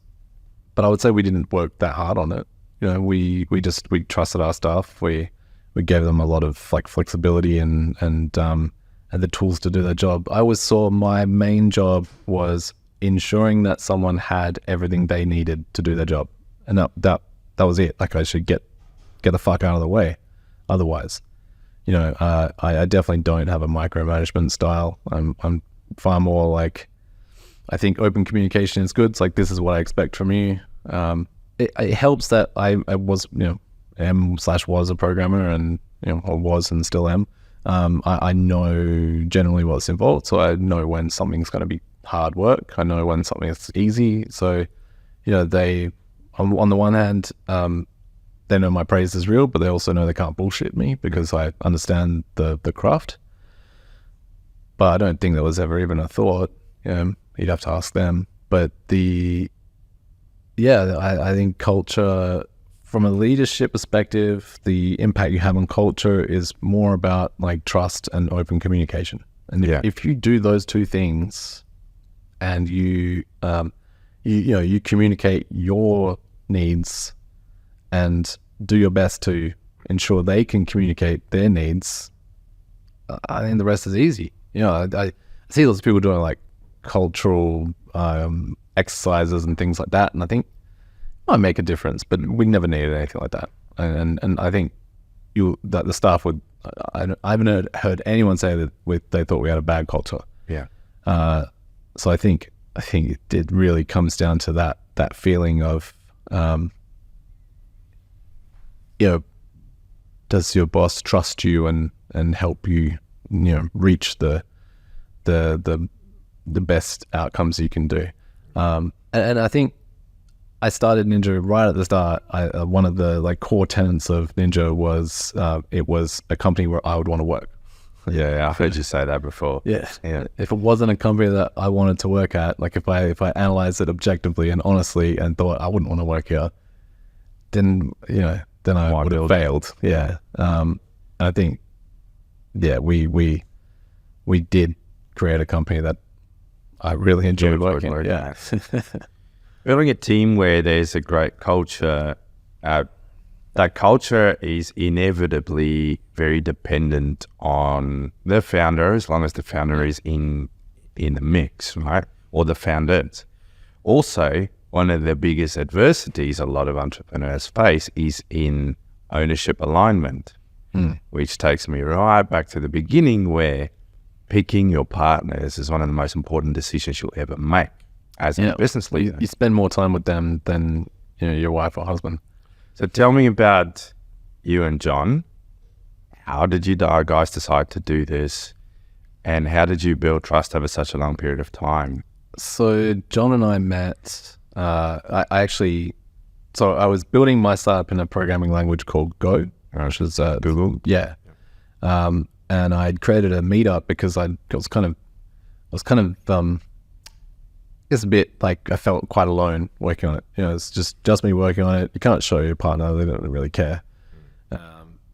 but I would say we didn't work that hard on it. We trusted our staff. We gave them a lot of flexibility and the tools to do their job. I always saw my main job was ensuring that someone had everything they needed to do their job, and that was it. Like I should get the fuck out of the way. Otherwise, I definitely don't have a micromanagement style. I'm far more like I think open communication is good. It's like, this is what I expect from you. It helps that I was, was a programmer, and or was and still am. I know generally what's involved, so I know when something's going to be hard work. I know when something is easy. So they, on the one hand, they know my praise is real, but they also know they can't bullshit me because I understand the craft. But I don't think there was ever even a thought. You'd have to ask them. But I think culture, from a leadership perspective, the impact you have on culture is more about like trust and open communication. And if you do those two things, and you communicate your needs and do your best to ensure they can communicate their needs, I think the rest is easy. I see lots of people doing like cultural exercises and things like that, and I think it might make a difference, but we never needed anything like that. And I think that the staff would. I haven't heard anyone say that they thought we had a bad culture. Yeah. So I think it really comes down to that feeling of, does your boss trust you and help you, reach the best outcomes you can do. And I think I started Ninja right at the start. One of the like core tenets of Ninja was it was a company where I would want to work. Yeah, I've heard you say that before. Yeah. If it wasn't a company that I wanted to work at, like if I analyzed it objectively and honestly and thought I wouldn't want to work here, then I would have failed. Yeah. And I think, we did create a company that I really enjoyed working. Yeah. Building a team where there's a great culture, that culture is inevitably very dependent on the founder, as long as the founder is in the mix, right? Or the founders. Also, one of the biggest adversities a lot of entrepreneurs face is in ownership alignment, which takes me right back to the beginning, where picking your partners is one of the most important decisions you'll ever make as a business leader. You spend more time with them than your wife or husband. So tell me about you and John. How did you guys decide to do this? And how did you build trust over such a long period of time? So John and I met, I was building my startup in a programming language called Go, which is Google. Yeah. And I'd created a meetup because I was kind of it's a bit like I felt quite alone working on it. It's just me working on it. You can't show your partner; they don't really care.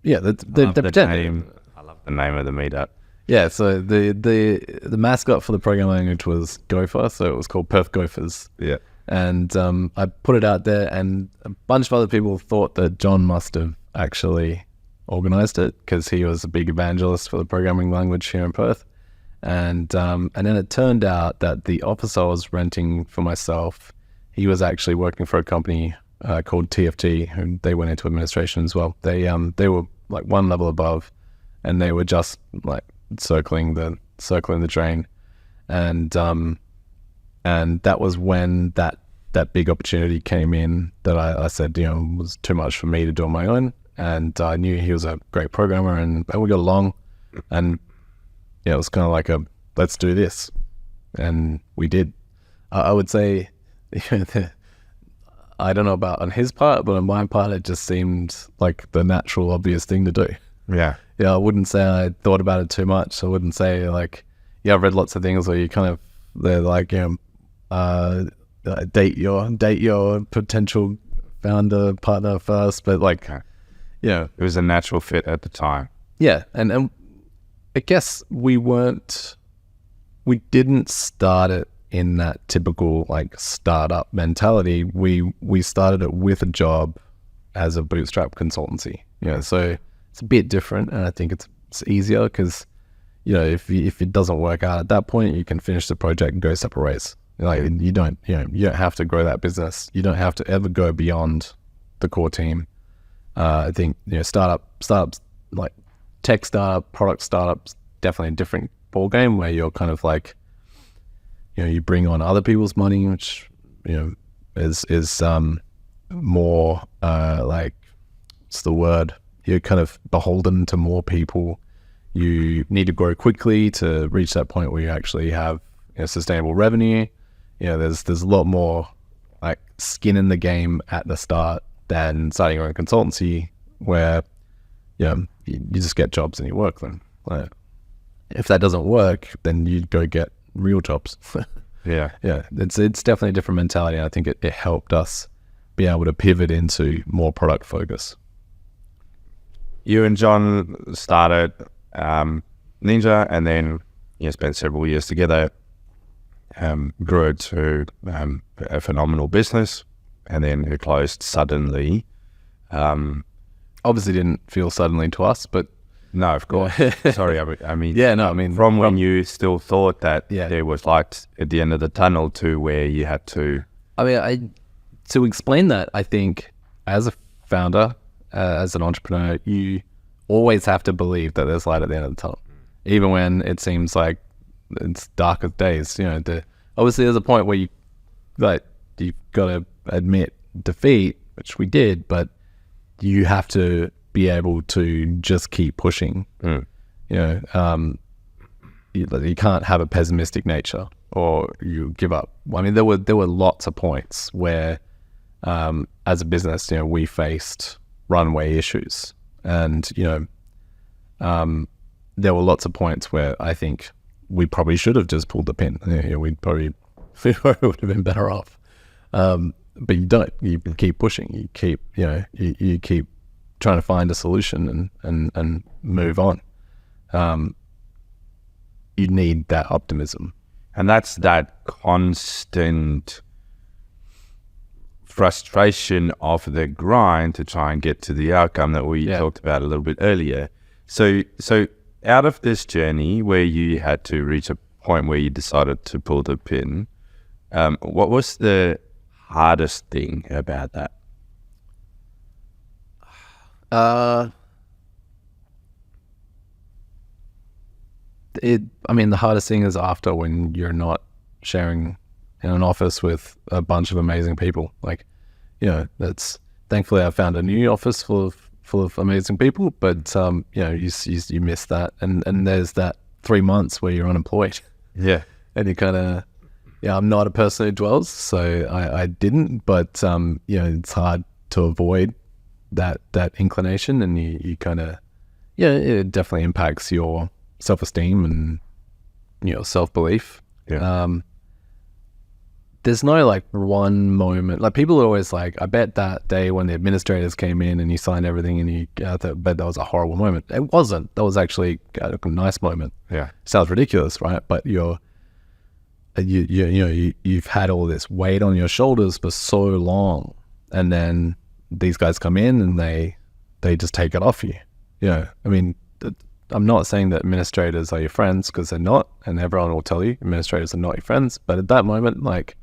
They pretend. I love the name of the meetup. Yeah, so the mascot for the programming language was Gopher, so it was called Perth Gophers. Yeah, and I put it out there, and a bunch of other people thought that John must have actually organized it because he was a big evangelist for the programming language here in Perth. And then it turned out that the office I was renting for myself, he was actually working for a company called TFT, who they went into administration as well. They were like one level above, and they were just like circling the drain, and that was when that big opportunity came in that I said was too much for me to do on my own, and I knew he was a great programmer and we got along, and it was kind of like let's do this. And we did. I would say, I don't know about on his part, but on my part, it just seemed like the natural, obvious thing to do. Yeah. Yeah, I wouldn't say I thought about it too much. I wouldn't say like, I've read lots of things where they're like, date your potential founder partner first, but like, it was a natural fit at the time. Yeah, and I guess we didn't start it in that typical like startup mentality. We started it with a job as a bootstrap consultancy. So it's a bit different, and I think it's easier because if it doesn't work out at that point, you can finish the project and go separate ways. Like you don't have to grow that business. You don't have to ever go beyond the core team. I think startups like tech startup, product startups, definitely a different ball game where you're kind of like, you bring on other people's money, which is more like, what's the word? You're kind of beholden to more people. You need to grow quickly to reach that point where you actually have sustainable revenue. There's a lot more like skin in the game at the start than starting your own consultancy, where you just get jobs and you work them. Like, if that doesn't work, then you go get real jobs. Yeah. It's definitely a different mentality. And I think it helped us be able to pivot into more product focus. You and John started Ninja, and then you spent several years together, grew it to a phenomenal business, and then it closed suddenly. Obviously didn't feel suddenly to us, but no, of course. Sorry, I mean, from when you still thought that there was light at the end of the tunnel to where you had to. To explain that, I think as a founder, as an entrepreneur, you always have to believe that there's light at the end of the tunnel, even when it seems like it's darkest days. Obviously there's a point where you've got to admit defeat, which we did, but you have to be able to just keep pushing. You can't have a pessimistic nature or you give up. I mean, there were lots of points where, as a business, we faced runway issues, and there were lots of points where I think we probably should have just pulled the pin. We probably would have been better off. But you don't. You keep pushing. You keep you keep trying to find a solution and move on. You need that optimism, and that's that constant frustration of the grind to try and get to the outcome that we talked about a little bit earlier. So out of this journey where you had to reach a point where you decided to pull the pin, what was the hardest thing about that? The hardest thing is after, when you're not sharing in an office with a bunch of amazing people. Like, that's, thankfully I found a new office full of amazing people, but you miss that, and there's that 3 months where you're unemployed. Yeah. And you kind of, I'm not a person who dwells, so I didn't, but it's hard to avoid that inclination, and you kind of, it definitely impacts your self-esteem and self-belief. There's no like one moment. Like, people are always like, I bet that day when the administrators came in and you signed everything and I bet that was a horrible moment. It wasn't. That was actually a nice moment. Yeah. Sounds ridiculous, right? But you've had all this weight on your shoulders for so long, and then these guys come in and they just take it off you. I'm not saying that administrators are your friends, because they're not, and everyone will tell you administrators are not your friends. But at that moment, like,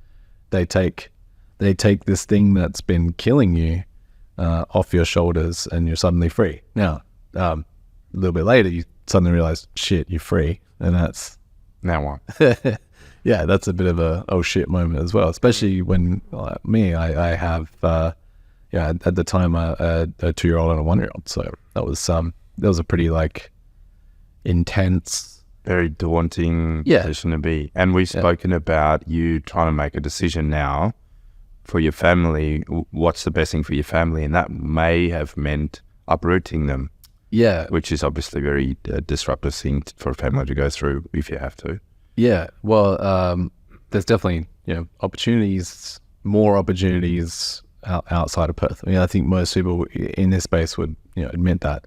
they take this thing that's been killing you off your shoulders, and you're suddenly free. Now, a little bit later, you suddenly realize, shit, you're free, and that's now what? Yeah, that's a bit of a oh shit moment as well. Especially when I have at the time a 2-year-old and a 1-year-old. So that was a pretty like intense, very daunting position to be. And we've spoken about you trying to make a decision now for your family. What's the best thing for your family? And that may have meant uprooting them. Yeah. Which is obviously very disruptive thing for a family to go through if you have to. Yeah. Well, there's definitely, more opportunities outside of Perth. I mean, I think most people in this space would, admit that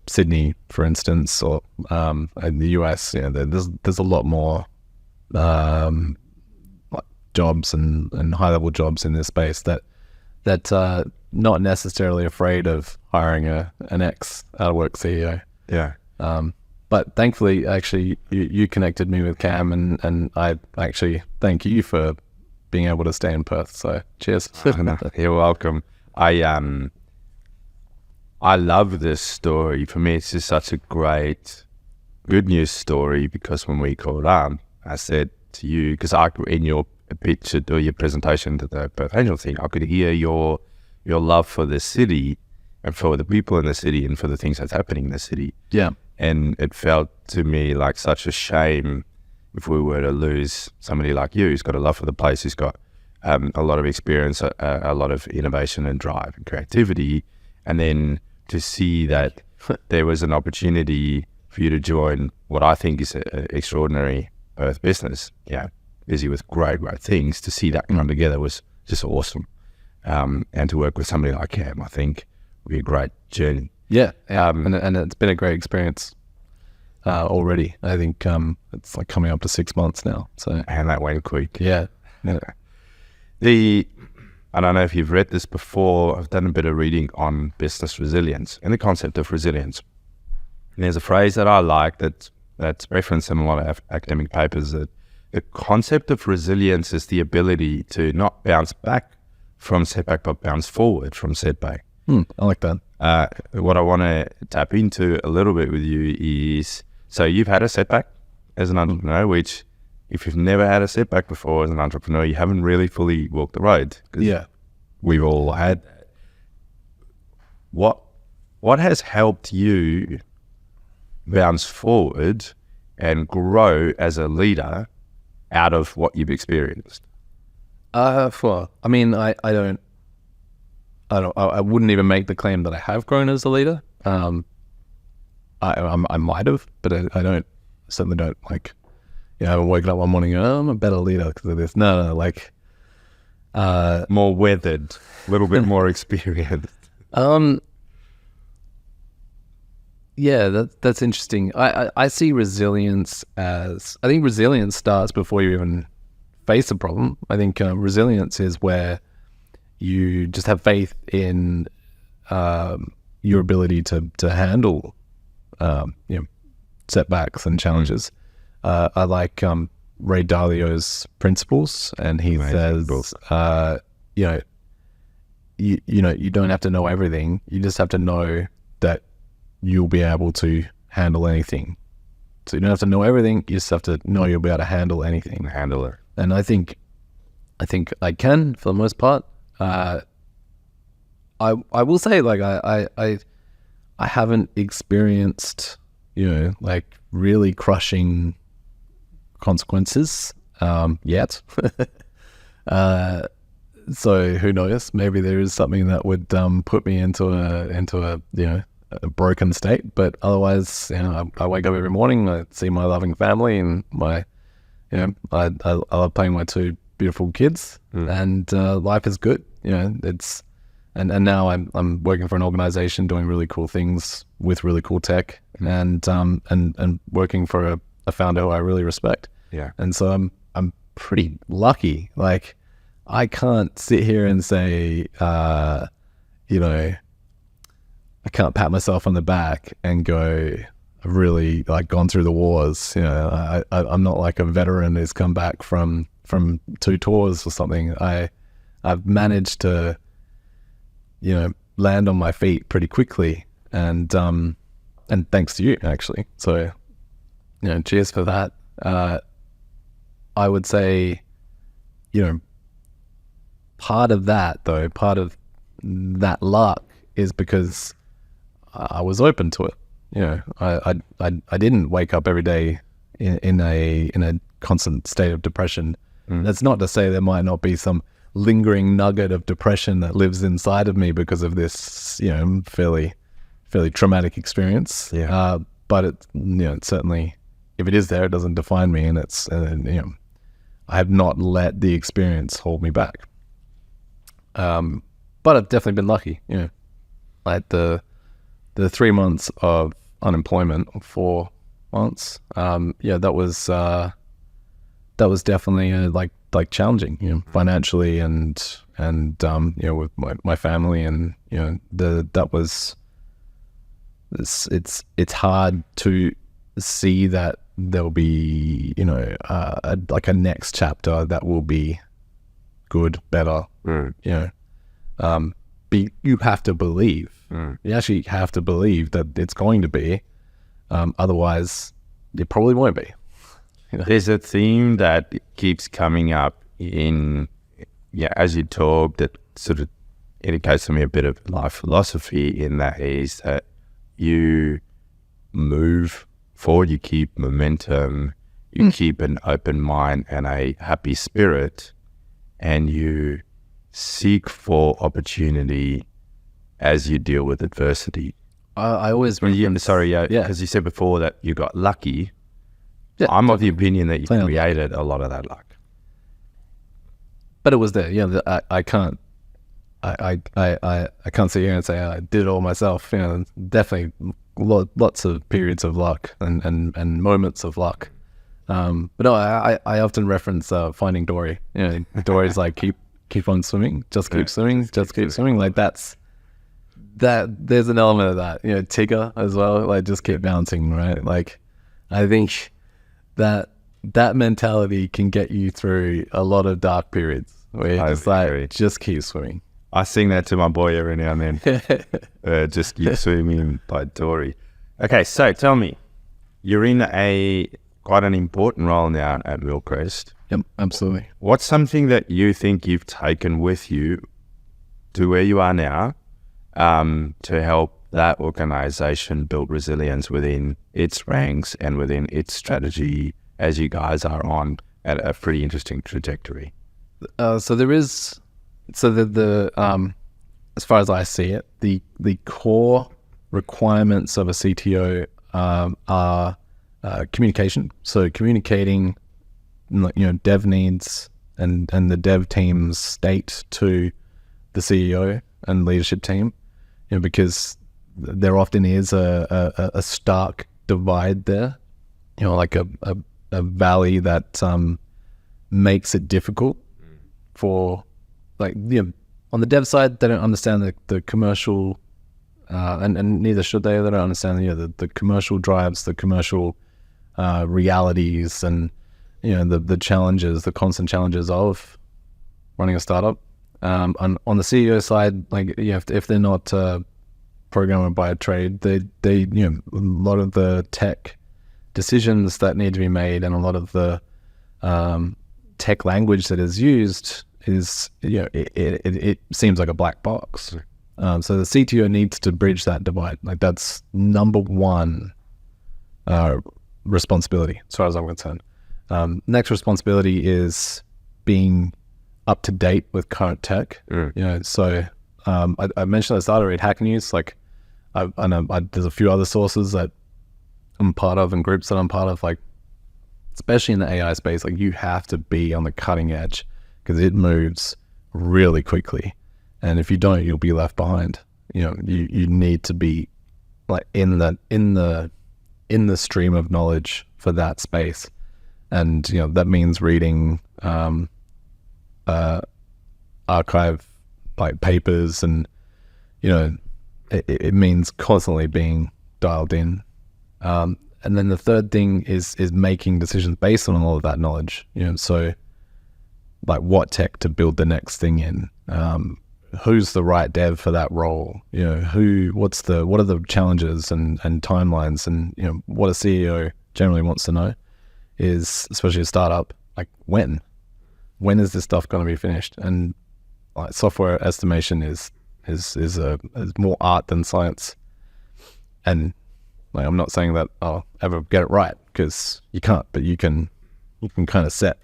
Sydney, for instance, or in the US, there's a lot more like jobs and high level jobs in this space that not necessarily afraid of hiring an ex out of work CEO. Yeah. But thankfully, actually, you connected me with Cam, and I actually thank you for being able to stay in Perth. So cheers. You're welcome. I love this story. For me, it's just such a great, good news story, because when we called up, I said, to you? Because in your pitch or your presentation to the Perth Angel thing, I could hear your love for the city and for the people in the city and for the things that's happening in the city. Yeah. And it felt to me like such a shame if we were to lose somebody like you who's got a love for the place, who's got a lot of experience, a lot of innovation and drive and creativity, and then to see that there was an opportunity for you to join what I think is an extraordinary Perth business, busy with great things. To see that come together was just awesome. And to work with somebody like Cam, I think would be a great journey. Yeah. And it's been a great experience already. I think it's like coming up to 6 months now. So, and that went quick. Yeah. I don't know if you've read this before. I've done a bit of reading on business resilience and the concept of resilience. And there's a phrase that I like that's referenced in a lot of academic papers, that the concept of resilience is the ability to not bounce back from setback, but bounce forward from setback. I like that. What I want to tap into a little bit with you is, so you've had a setback as an entrepreneur, which if you've never had a setback before as an entrepreneur, you haven't really fully walked the road. Yeah. We've all had that. What has helped you bounce forward and grow as a leader out of what you've experienced? Well, I mean, I wouldn't even make the claim that I have grown as a leader. I might have, but I certainly don't like, I haven't woken up one morning and I'm a better leader because of this. No, like, more weathered, a little bit more experienced. Yeah, that's interesting. I see resilience as, I think resilience starts before you even face a problem. I think resilience is where you just have faith in your ability to handle setbacks and challenges. I like Ray Dalio's principles, and he says, you don't have to know everything. You just have to know that you'll be able to handle anything. So you don't have to know everything. You just have to know you'll be able to handle anything. Handle it. And I think I can, for the most part. I will say, like, I haven't experienced, like really crushing consequences yet. So who knows? Maybe there is something that would put me into a broken state. But otherwise, I wake up every morning, I see my loving family, and I love playing my two beautiful kids, and life is good. It's and now I'm working for an organization doing really cool things with really cool tech, and working for a founder who I really respect. Yeah. And so I'm pretty lucky. Like, I can't sit here and say, I can't pat myself on the back and go, I've really like gone through the wars. I'm not like a veteran who's come back from 2 tours or something. I've managed to, land on my feet pretty quickly, and thanks to you, actually. So, cheers for that. I would say, part of that luck is because I was open to it. I didn't wake up every day in a constant state of depression. That's not to say there might not be some lingering nugget of depression that lives inside of me because of this, fairly traumatic experience. Yeah. But it certainly, if it is there, it doesn't define me, and it's I have not let the experience hold me back. But I've definitely been lucky. Like the 3 months of unemployment, or 4 months. That was definitely like challenging, financially and with my family, and it's hard to see that there'll be like a next chapter that will be good, better. You have to believe. You actually have to believe that it's going to be. Otherwise, it probably won't be. There's a theme that keeps coming up as you talk, that sort of indicates to me a bit of life philosophy, in that is that you move forward, you keep momentum, you keep an open mind and a happy spirit, and you seek for opportunity as you deal with adversity. I always because you said before that you got lucky. Yeah, I'm of the opinion that you created a lot of that luck. But it was there. I can't sit here and say I did it all myself. Definitely lots of periods of luck and moments of luck. But no, I often reference Finding Dory. Dory's like keep on swimming, just keep swimming, just keep swimming. Like that. There's an element of that. Tigger as well. Like just keep bouncing, right? Like I think that mentality can get you through a lot of dark periods where you're just keep swimming. I sing that to my boy every now and then. Just keep swimming by Dory. Okay, so tell me, you're in quite an important role now at Millcrest. Yep, absolutely. What's something that you think you've taken with you to where you are now to help that organization build resilience within its ranks and within its strategy, as you guys are on at a pretty interesting trajectory? So there is, as far as I see it, the core requirements of a CTO are communication. So communicating, dev needs and the dev team's state to the CEO and leadership team, because there often is a stark divide there, like a valley that makes it difficult for, on the dev side, they don't understand the commercial, and neither should they. They don't understand the commercial drives, the commercial realities, and the challenges, the constant challenges of running a startup. On the CEO side, if they're not programmer by trade, they a lot of the tech decisions that need to be made and a lot of the tech language that is used is it seems like a black box. So the CTO needs to bridge that divide. That's number one responsibility as far as I'm concerned. Next responsibility is being up to date with current tech. So I mentioned at the start, I read Hacker News. I know there's a few other sources that I'm part of and groups that I'm part of, especially in the AI space. You have to be on the cutting edge because it moves really quickly, and if you don't, you'll be left behind. You need to be in the stream of knowledge for that space, and that means reading archive papers, and it means constantly being dialed in. And then the third thing is making decisions based on all of that knowledge. So what tech to build the next thing in, who's the right dev for that role, what are the challenges and timelines, and what a CEO generally wants to know is, especially a startup, when is this stuff going to be finished? And software estimation is more art than science. And I'm not saying that I'll ever get it right, because you can't, but you can kind of set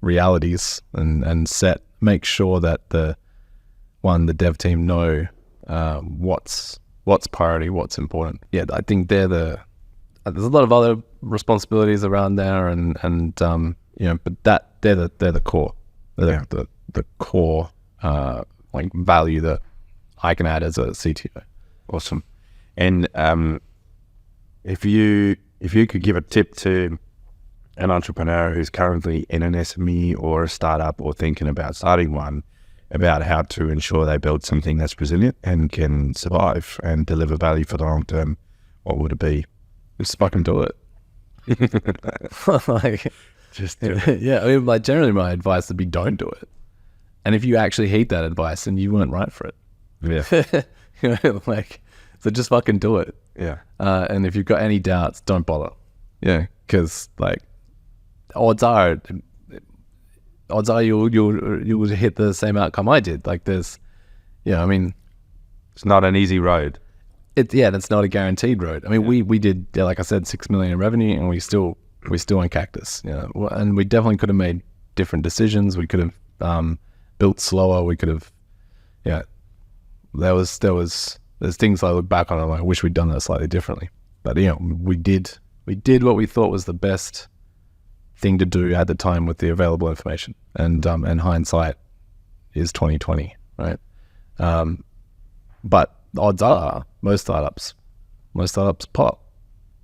realities and make sure that the dev team know what's priority, what's important. Yeah, I think there's a lot of other responsibilities around there, and but they're the core. They're the core value that I can add as a CTO. Awesome. And if you could give a tip to an entrepreneur who's currently in an SME or a startup or thinking about starting one, about how to ensure they build something that's resilient and can survive and deliver value for the long term, what would it be? Just fucking do it. Just do it. Yeah, I mean, generally my advice would be don't do it. And if you actually heed that advice, then you weren't right for it. Yeah. So just fucking do it. Yeah. And if you've got any doubts, don't bother. Yeah, because odds are you'll hit the same outcome I did. Like there's, I mean, it's not an easy road. That's not a guaranteed road. I mean, we did, like I said, 6 million in revenue, and we still on Cactus. And we definitely could have made different decisions. We could have built slower. We could have, there's things I look back on and I wish we'd done that slightly differently. But we did what we thought was the best thing to do at the time with the available information. And hindsight is 2020, right? But odds are most startups pop,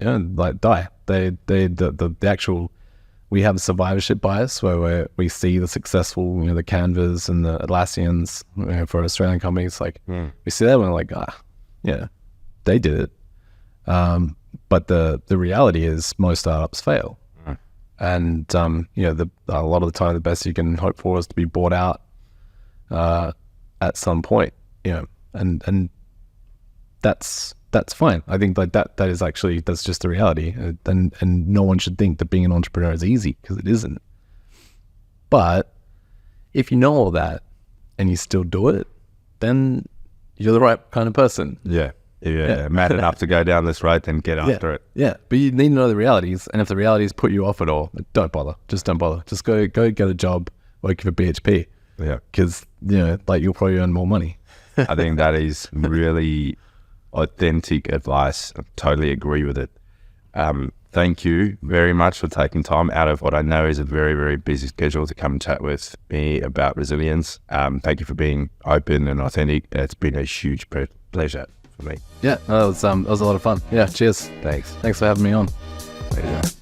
like die. The actual, we have survivorship bias where we see the successful, the Canvas and the Atlassians for Australian companies. Like we see that and we're like, they did it. But the reality is most startups fail. And a lot of the time the best you can hope for is to be bought out at some point. And that's fine. I think like that is actually, that's just the reality. And no one should think that being an entrepreneur is easy, because it isn't. But if you know all that and you still do it, then you're the right kind of person. Yeah. Mad enough to go down this road, then get after it. Yeah, but you need to know the realities. And if the realities put you off at all, don't bother. Just don't bother. Just go get a job working for BHP. Yeah. Because, like you'll probably earn more money. I think that is really authentic advice. I totally agree with it. Thank you very much for taking time out of what I know is a very, very busy schedule to come and chat with me about resilience. Thank you for being open and authentic. It's been a huge pleasure for me. Yeah, that was a lot of fun. Yeah, cheers. Thanks for having me on. Pleasure.